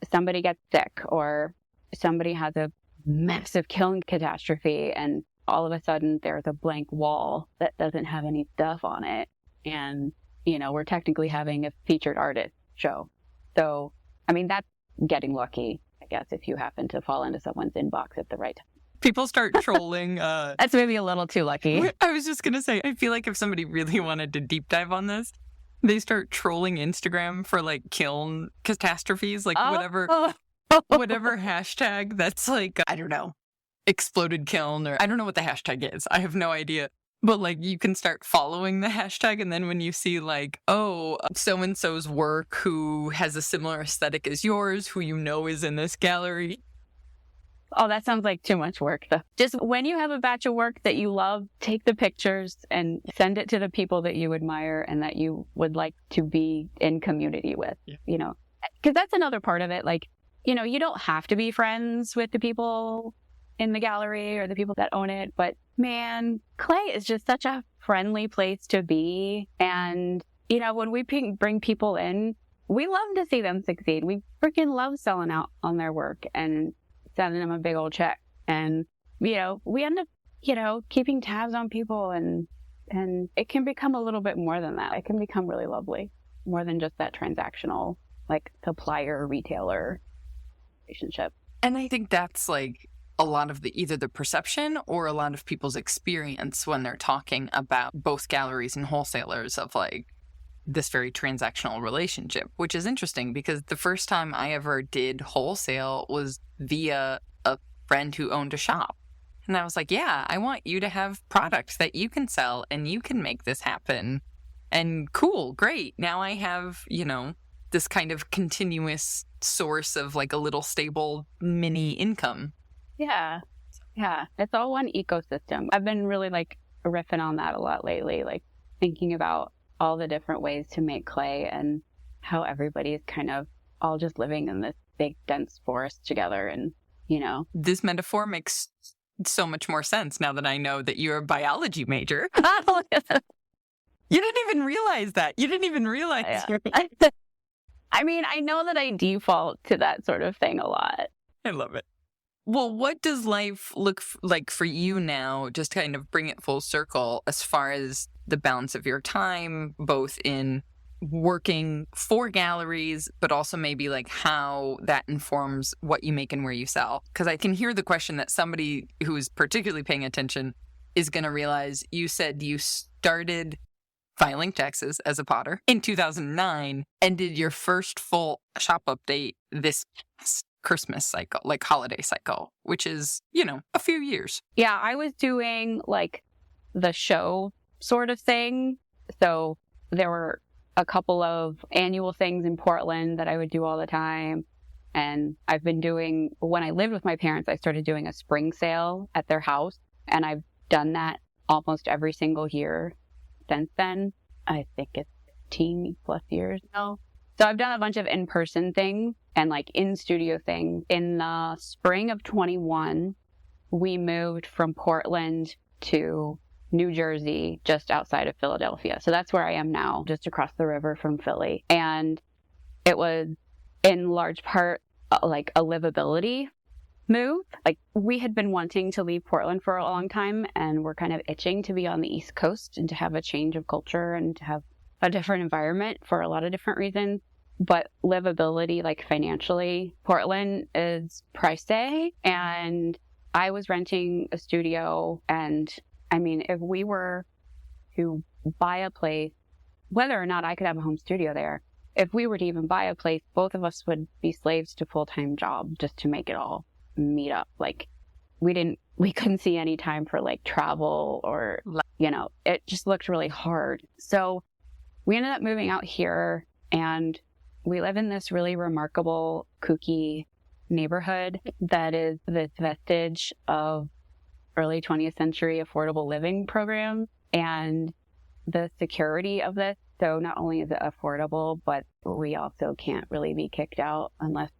somebody gets sick or somebody has a massive killing catastrophe and all of a sudden there's a blank wall that doesn't have any stuff on it. And, we're technically having a featured artist show. So, I mean, that's getting lucky, I guess, if you happen to fall into someone's inbox at the right time. People start trolling. That's maybe a little too lucky. I was just going to say, I feel like if somebody really wanted to deep dive on this, they start trolling Instagram for like kiln catastrophes, like whatever hashtag that's like, I don't know, exploded kiln, or I don't know what the hashtag is. I have no idea. But like you can start following the hashtag, and then when you see like, oh, so and so's work who has a similar aesthetic as yours, who you know is in this gallery. Oh, that sounds like too much work, though. Just when you have a batch of work that you love, take the pictures and send it to the people that you admire and that you would like to be in community with, you know, because that's another part of it. Like, you know, you don't have to be friends with the people in the gallery or the people that own it. But man, clay is just such a friendly place to be. And, you know, when we bring people in, we love to see them succeed. We freaking love selling out on their work and sending them a big old check. And, you know, we end up, you know, keeping tabs on people, and it can become a little bit more than that. It can become really lovely, more than just that transactional, like supplier, retailer relationship. And I think that's like a lot of either the perception or a lot of people's experience when they're talking about both galleries and wholesalers of like this very transactional relationship, which is interesting because the first time I ever did wholesale was via a friend who owned a shop. And I was like, yeah, I want you to have products that you can sell and you can make this happen. And cool, great. Now I have, you know, this kind of continuous source of like a little stable mini income. Yeah. Yeah. It's all one ecosystem. I've been really like riffing on that a lot lately, like thinking about all the different ways to make clay and how everybody is kind of all just living in this big dense forest together. And, you know, this metaphor makes so much more sense now that I know that you're a biology major. You didn't even realize that. You didn't even realize. Yeah. I mean, I know that I default to that sort of thing a lot. I love it. Well, what does life look like for you now, just kind of bring it full circle as far as the balance of your time, both in working for galleries, but also maybe like how that informs what you make and where you sell? Because I can hear the question that somebody who is particularly paying attention is going to realize. You said you started filing taxes as a potter in 2009 and did your first full shop update this past Christmas cycle, like holiday cycle, which is, you know, a few years. Yeah, I was doing like the show sort of thing. So there were a couple of annual things in Portland that I would do all the time. And I've been doing, when I lived with my parents, I started doing a spring sale at their house. And I've done that almost every single year since then. I think it's 15 plus years now. So I've done a bunch of in-person things and like in-studio things. In the spring of 21, we moved from Portland to New Jersey, just outside of Philadelphia. So that's where I am now, just across the river from Philly. And it was in large part like a livability move. Like we had been wanting to leave Portland for a long time, and we're kind of itching to be on the East Coast and to have a change of culture and to have a different environment for a lot of different reasons. But livability, like financially, Portland is pricey. And I was renting a studio. And I mean, if we were to buy a place, whether or not I could have a home studio there, if we were to even buy a place, both of us would be slaves to full-time job just to make it all meet up. Like we couldn't see any time for like travel or, you know, it just looked really hard. So we ended up moving out here, and we live in this really remarkable, kooky neighborhood that is this vestige of early 20th century affordable living programs and the security of this. So not only is it affordable, but we also can't really be kicked out unless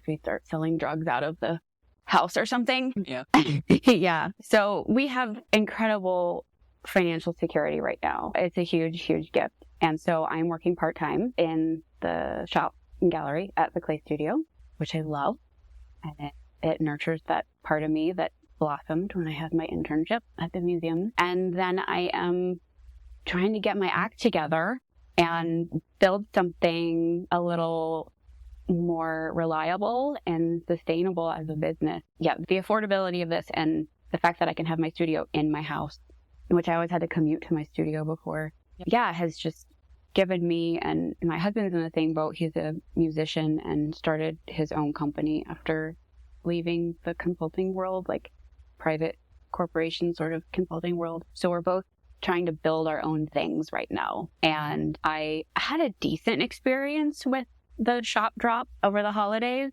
we start selling drugs out of the house or something. Yeah. Yeah. So we have incredible financial security right now. It's a huge, huge gift. And so I'm working part-time in the shop and gallery at the Clay Studio, which I love. And it nurtures that part of me that blossomed when I had my internship at the museum. And then I am trying to get my act together and build something a little more reliable and sustainable as a business. Yeah, the affordability of this and the fact that I can have my studio in my house, which I always had to commute to my studio before, has just given me, and my husband's in the same boat. He's a musician and started his own company after leaving the consulting world, like private corporation sort of consulting world. So we're both trying to build our own things right now. And I had a decent experience with the shop drop over the holidays.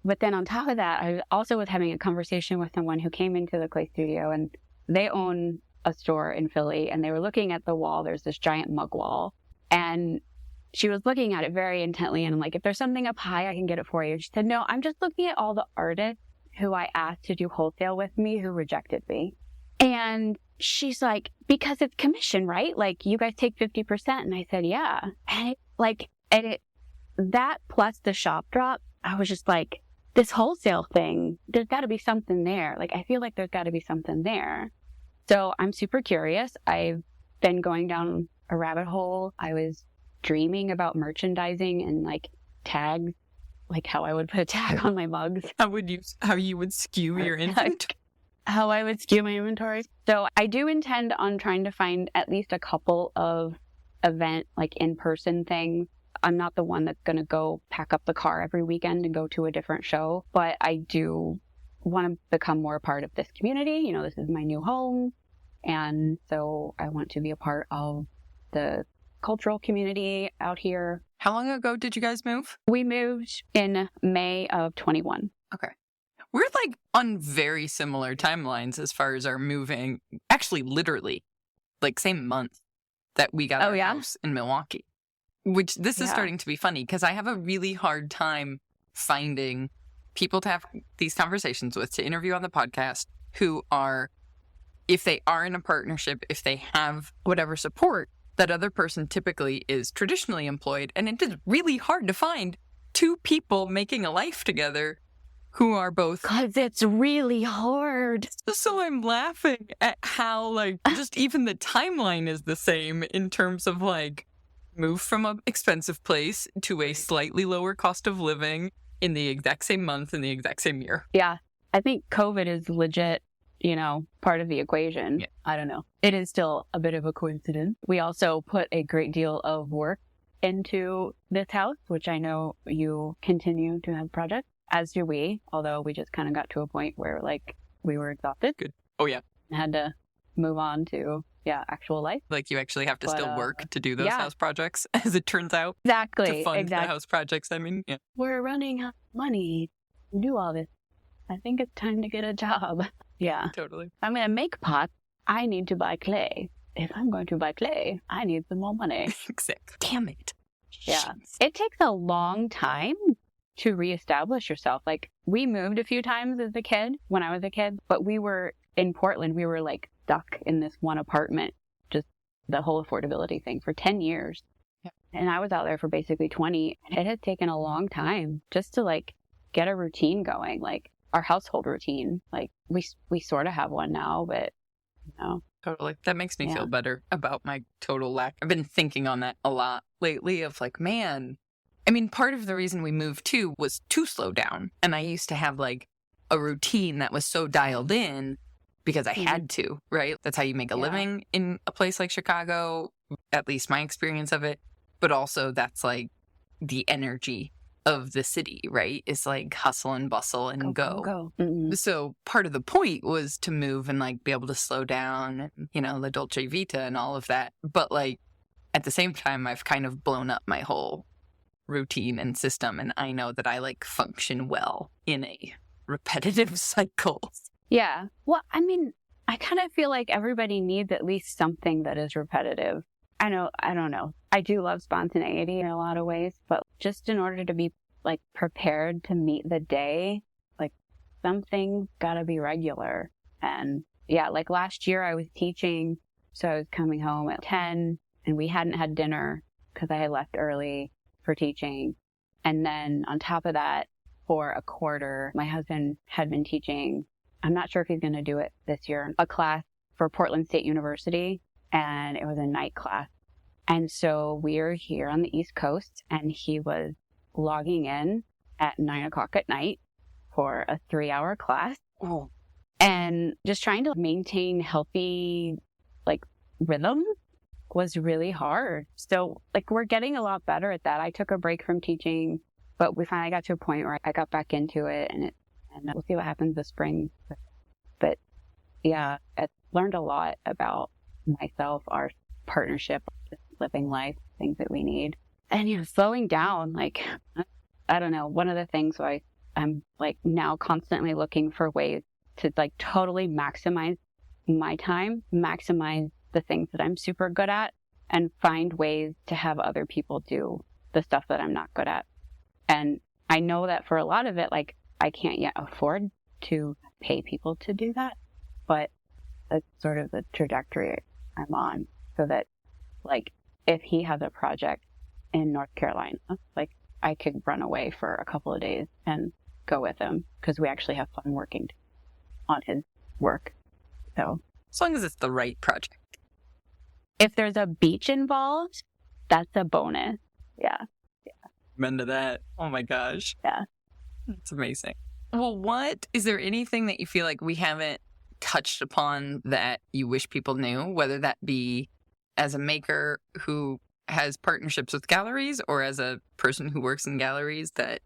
But then on top of that, I also was having a conversation with someone who came into the clay studio, and they own a store in Philly, and they were looking at the wall. There's this giant mug wall, and she was looking at it very intently. And I'm like, if there's something up high, I can get it for you. She said, no, I'm just looking at all the artists who I asked to do wholesale with me who rejected me. And she's like, because it's commission, right? Like, you guys take 50%. And I said, yeah. And that plus the shop drop, I was just like, this wholesale thing, there's got to be something there. Like, I feel like there's got to be something there. So I'm super curious. I've been going down a rabbit hole. I was dreaming about merchandising and like tags, like how I would put a tag on my mugs. How you would skew your inventory? How I would skew my inventory. So I do intend on trying to find at least a couple of event, like in-person things. I'm not the one that's going to go pack up the car every weekend and go to a different show, but I do want to become more a part of this community. You know, this is my new home. And so I want to be a part of the cultural community out here. How long ago did you guys move? We moved in May of 21. Okay. We're like on very similar timelines as far as our moving. Actually, literally, like same month that we got our house in Milwaukee. Which this is starting to be funny because I have a really hard time finding people to have these conversations with, to interview on the podcast, who are, if they are in a partnership, if they have whatever support, that other person typically is traditionally employed. And it is really hard to find two people making a life together who are both. Because it's really hard. So I'm laughing at how, like, just even the timeline is the same in terms of, like, move from an expensive place to a slightly lower cost of living in the exact same month in the exact same year. Yeah. I think COVID is legit, part of the equation. Yeah. I don't know. It is still a bit of a coincidence. We also put a great deal of work into this house, which I know you continue to have projects, as do we, although we just kind of got to a point where, like, we were exhausted. Good. Oh, yeah. And had to move on to actual life. Like, you actually have to still work to do those house projects, as it turns out. Exactly. To fund the house projects, I mean, yeah. We're running out of money to do all this. I think it's time to get a job. Yeah. Totally. I'm going to make pots. I need to buy clay. If I'm going to buy clay, I need some more money. Exactly. Damn it. Yeah. It takes a long time to reestablish yourself. Like, we moved a few times as a kid, when I was a kid, but we were in Portland. We were like stuck in this one apartment, just the whole affordability thing for 10 years. Yeah. And I was out there for basically 20. And it had taken a long time just to like get a routine going, like our household routine. Like we sort of have one now, but Totally. That makes me feel better about my total lack. I've been thinking on that a lot lately of like, man, I mean, part of the reason we moved too was to slow down. And I used to have like a routine that was so dialed in because I had to, right? That's how you make a living in a place like Chicago, at least my experience of it. But also that's like the energy of the city, right? It's like hustle and bustle and go. Mm-hmm. So part of the point was to move and like be able to slow down, la dolce vita and all of that. But like at the same time, I've kind of blown up my whole routine and system. And I know that I like function well in a repetitive cycle. Yeah. Well, I mean, I kind of feel like everybody needs at least something that is repetitive. I don't know. I do love spontaneity in a lot of ways, but just in order to be like prepared to meet the day, like something's gotta be regular. And yeah, like last year I was teaching, so I was coming home at 10 and we hadn't had dinner because I had left early for teaching. And then on top of that, for a quarter, my husband had been teaching, I'm not sure if he's going to do it this year, a class for Portland State University. And it was a night class. And so we are here on the East Coast and he was logging in at 9:00 at night for a 3-hour class. Oh. And just trying to maintain healthy, like, rhythm was really hard. So, like, we're getting a lot better at that. I took a break from teaching, but we finally got to a point where I got back into it and we'll see what happens this spring. But yeah, I've learned a lot about myself, our partnership, just living life, things that we need. And, slowing down, like, I don't know, one of the things I'm like now constantly looking for ways to like totally maximize my time, maximize the things that I'm super good at, and find ways to have other people do the stuff that I'm not good at. And I know that for a lot of it, like, I can't yet afford to pay people to do that, but that's sort of the trajectory I'm on, so that, like, if he has a project in North Carolina, like, I could run away for a couple of days and go with him, because we actually have fun working on his work. So, as long as it's the right project. If there's a beach involved, that's a bonus. Yeah. I'm into that. Oh my gosh. Yeah. That's amazing. Well, is there anything that you feel like we haven't touched upon that you wish people knew, whether that be as a maker who has partnerships with galleries or as a person who works in galleries, that,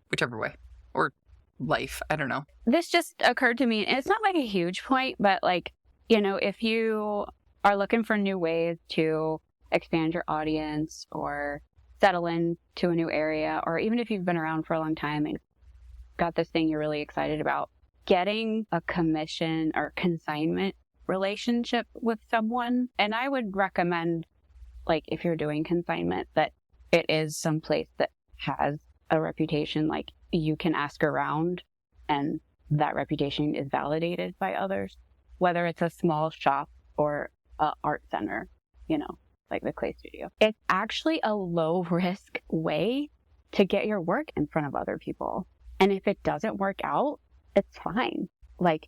whichever way, or life, I don't know. This just occurred to me, and it's not like a huge point, but like, if you are looking for new ways to expand your audience or settle in to a new area, or even if you've been around for a long time and got this thing you're really excited about, getting a commission or consignment relationship with someone. And I would recommend, like, if you're doing consignment, that it is someplace that has a reputation, like you can ask around and that reputation is validated by others, whether it's a small shop or an art center, like the clay studio. It's actually a low risk way to get your work in front of other people. And if it doesn't work out, it's fine. Like,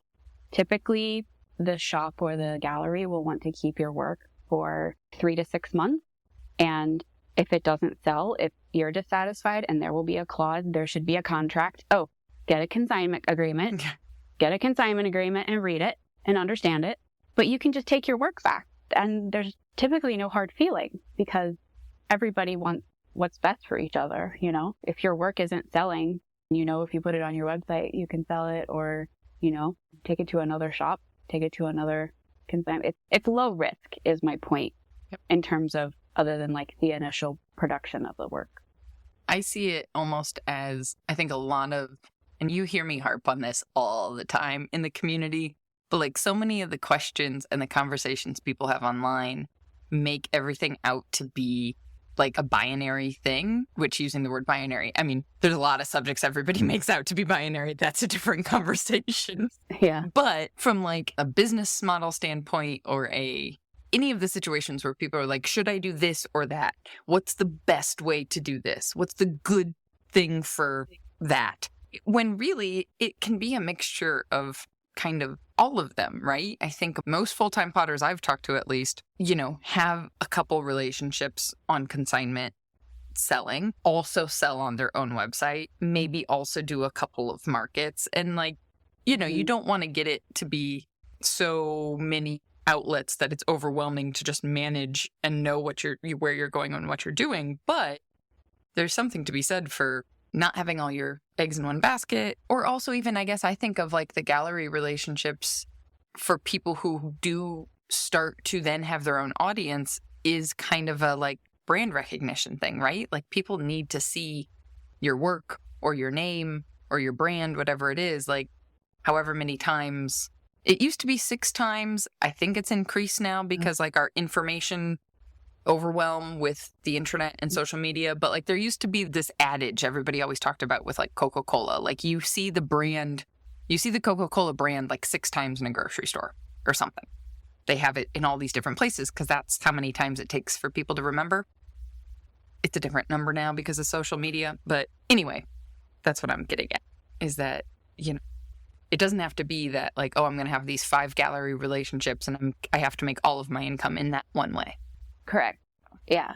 typically the shop or the gallery will want to keep your work for 3 to 6 months. And if it doesn't sell, if you're dissatisfied, and there will be a clause, there should be a contract. Oh, get a consignment agreement. Get a consignment agreement and read it and understand it. But you can just take your work back. And there's typically no hard feelings, because everybody wants what's best for each other. If your work isn't selling, if you put it on your website, you can sell it, or, take it to another shop, take it to another consignment. It's low risk is my point. Yep. In terms of, other than like the initial production of the work. I see it almost as, I think a lot of, and you hear me harp on this all the time in the community, but like so many of the questions and the conversations people have online make everything out to be like a binary thing, which, using the word binary, I mean, there's a lot of subjects everybody makes out to be binary. That's a different conversation. Yeah. But from like a business model standpoint, or any of the situations where people are like, should I do this or that? What's the best way to do this? What's the good thing for that? When really it can be a mixture of kind of all of them, right? I think most full-time potters I've talked to, at least, have a couple relationships on consignment selling, also sell on their own website, maybe also do a couple of markets. And like, you don't want to get it to be so many outlets that it's overwhelming to just manage and know where you're going and what you're doing. But there's something to be said for not having all your eggs in one basket. Or also, even, I guess I think of like the gallery relationships for people who do start to then have their own audience, is kind of a like brand recognition thing, right? Like, people need to see your work or your name or your brand, whatever it is, like however many times. It used to be 6 times. I think it's increased now because like our information overwhelm with the internet and social media. But like, there used to be this adage everybody always talked about with like Coca-Cola. Like, you see the Coca-Cola brand like 6 times in a grocery store or something. They have it in all these different places because that's how many times it takes for people to remember. It's a different number now because of social media. But anyway, that's what I'm getting at, is that, it doesn't have to be that like, oh, I'm going to have these 5 gallery relationships and I have to make all of my income in that one way. Correct. Yeah.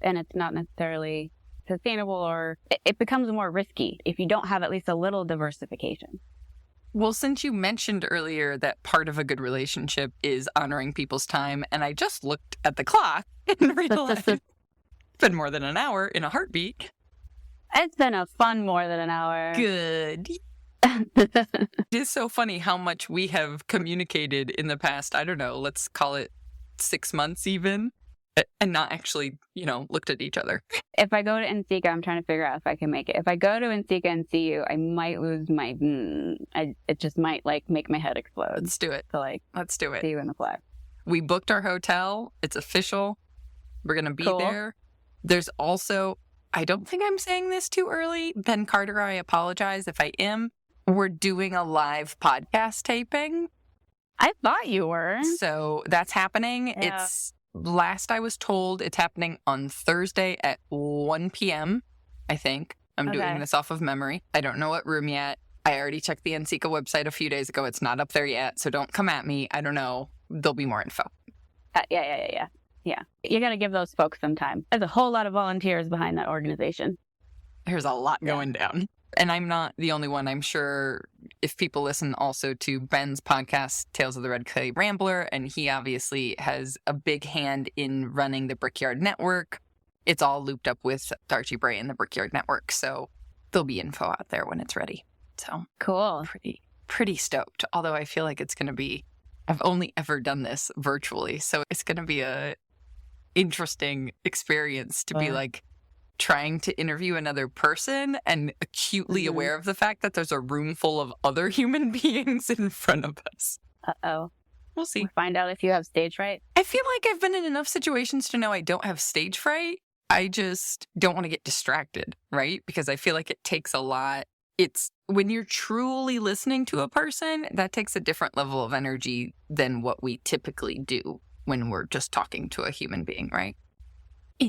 And it's not necessarily sustainable, or it becomes more risky if you don't have at least a little diversification. Well, since you mentioned earlier that part of a good relationship is honoring people's time, and I just looked at the clock and realized it's been more than an hour in a heartbeat. It's been a fun more than an hour. Good. It is so funny how much we have communicated in the past, I don't know, let's call it 6 months even, and not actually, looked at each other. If I go to NCECA, I'm trying to figure out if I can make it. If I go to NCECA and see you, I might lose my, it just might make my head explode. Let's do it. So Let's do it. See you in the flag. We booked our hotel. It's official. We're going to be Cool. there. There's also, I don't think I'm saying this too early. Ben Carter, I apologize if I am. We're doing a live podcast taping. I thought you were. So that's happening. Yeah. It's, last I was told, it's happening on Thursday at 1 p.m., I think. I'm doing this off of memory. I don't know what room yet. I already checked the NCECA website a few days ago. It's not up there yet, so don't come at me. I don't know. There'll be more info. Yeah. You got to give those folks some time. There's a whole lot of volunteers behind that organization. There's a lot going down. And I'm not the only one. I'm sure if people listen also to Ben's podcast, Tales of the Red Clay Rambler, and he obviously has a big hand in running the Brickyard Network. It's all looped up with Archie Bray and the Brickyard Network. So there'll be info out there when it's ready. So Cool. Pretty stoked. Although I feel like it's going to be, I've only ever done this virtually. So it's going to be a interesting experience to be like trying to interview another person and acutely aware of the fact that there's a room full of other human beings in front of us. Uh-oh. We'll see. We'll find out if you have stage fright. I feel like I've been in enough situations to know I don't have stage fright. I just don't want to get distracted, right? Because I feel like it takes a lot. It's when you're truly listening to a person, that takes a different level of energy than what we typically do when we're just talking to a human being, right?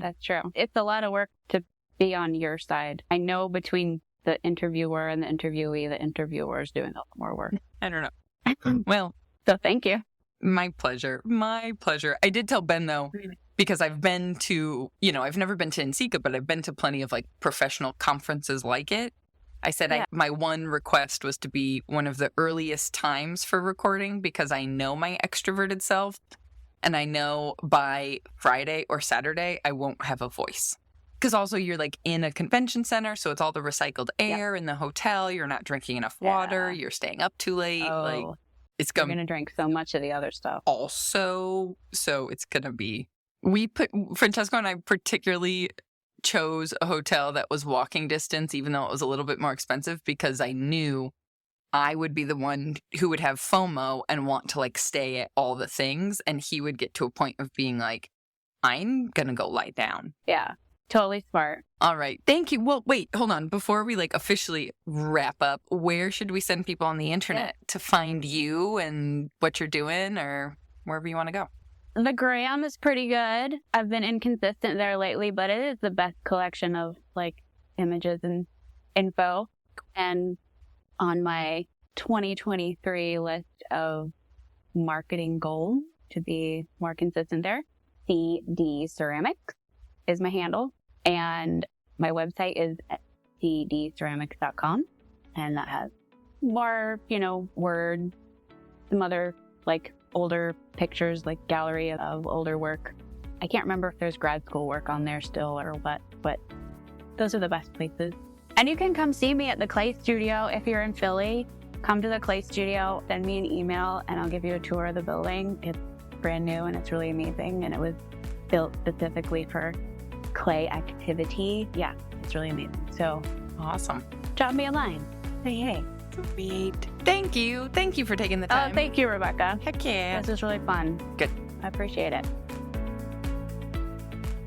That's true. It's a lot of work to be on your side. I know between the interviewer and the interviewee, the interviewer is doing a lot more work. I don't know. Well, so thank you. My pleasure. My pleasure. I did tell Ben, though, because I've been to, I've never been to NCECA, but I've been to plenty of professional conferences like it. I said my one request was to be one of the earliest times for recording because I know my extroverted self. And I know by Friday or Saturday, I won't have a voice. Because also you're in a convention center, so it's all the recycled air in the hotel. You're not drinking enough water. You're staying up too late. Oh, it's going to drink so much of the other stuff. Also, so it's going to be, Francesco and I particularly chose a hotel that was walking distance, even though it was a little bit more expensive, because I knew I would be the one who would have FOMO and want to stay at all the things. And he would get to a point of being I'm going to go lie down. Yeah, totally smart. All right. Thank you. Well, wait, hold on. Before we officially wrap up, where should we send people on the internet to find you and what you're doing or wherever you want to go? The gram is pretty good. I've been inconsistent there lately, but it is the best collection of images and info. And on my 2023 list of marketing goals to be more consistent there, CD Ceramics is my handle. And my website is cdceramics.com. And that has more, words, some other older pictures, gallery of older work. I can't remember if there's grad school work on there still or what, but those are the best places. And you can come see me at the Clay Studio if you're in Philly. Come to the Clay Studio, send me an email, and I'll give you a tour of the building. It's brand new and it's really amazing, and it was built specifically for clay activity. Yeah, it's really amazing. So awesome. Drop me a line. Say hey. Sweet. Thank you. Thank you for taking the time. Oh, thank you, Rebecca. Heck yeah. This was really fun. Good. I appreciate it.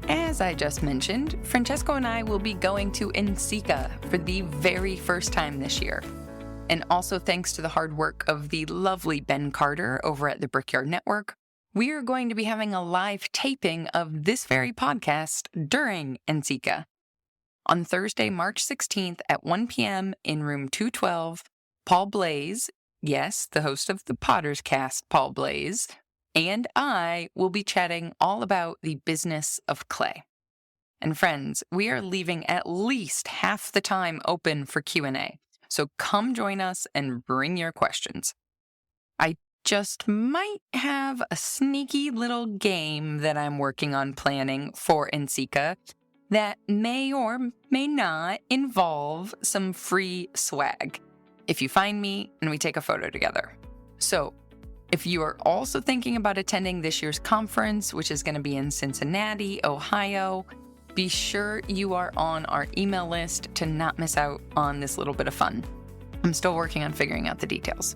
As I just mentioned, Francesco and I will be going to NCECA for the very first time this year. And also thanks to the hard work of the lovely Ben Carter over at the Brickyard Network, we are going to be having a live taping of this very podcast during NCECA. On Thursday, March 16th at 1 p.m. in room 212, Paul Blaze, yes, the host of the Potters Cast, Paul Blaze, and I will be chatting all about the business of clay. And friends, we are leaving at least half the time open for Q&A, so come join us and bring your questions. I just might have a sneaky little game that I'm working on planning for NCECA that may or may not involve some free swag. if you find me and we take a photo together. So, if you are also thinking about attending this year's conference, which is going to be in Cincinnati, Ohio, be sure you are on our email list to not miss out on this little bit of fun. I'm still working on figuring out the details.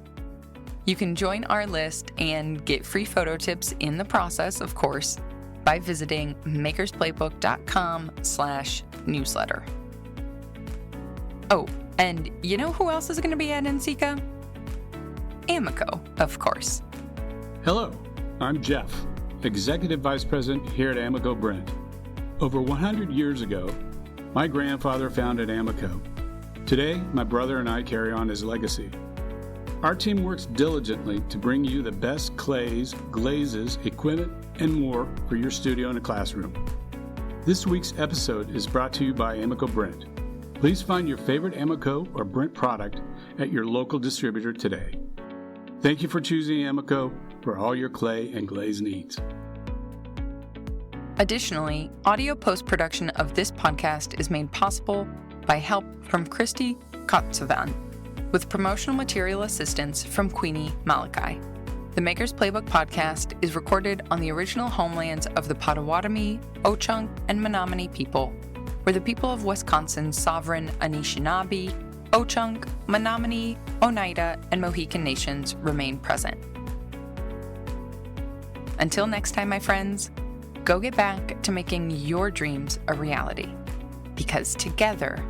You can join our list and get free photo tips in the process, of course, by visiting makersplaybook.com/newsletter. Oh, and you know who else is going to be at NCECA? Amico, of course. Hello, I'm Jeff, Executive Vice President here at Amico Brent. Over 100 years ago, my grandfather founded Amico. Today, my brother and I carry on his legacy. Our team works diligently to bring you the best clays, glazes, equipment, and more for your studio and classroom. This week's episode is brought to you by Amico Brent. Please find your favorite Amico or Brent product at your local distributor today. Thank you for choosing Amico for all your clay and glaze needs. Additionally, audio post-production of this podcast is made possible by help from Christy Kotsovan, with promotional material assistance from Queenie Malachi. The Maker's Playbook podcast is recorded on the original homelands of the Potawatomi, Ho-Chunk, and Menominee people, where the people of Wisconsin's sovereign Anishinaabe, Ho-Chunk, Menominee, Oneida, and Mohican nations remain present. Until next time, my friends, go get back to making your dreams a reality, because together,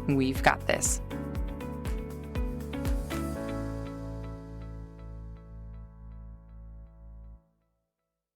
we've got this.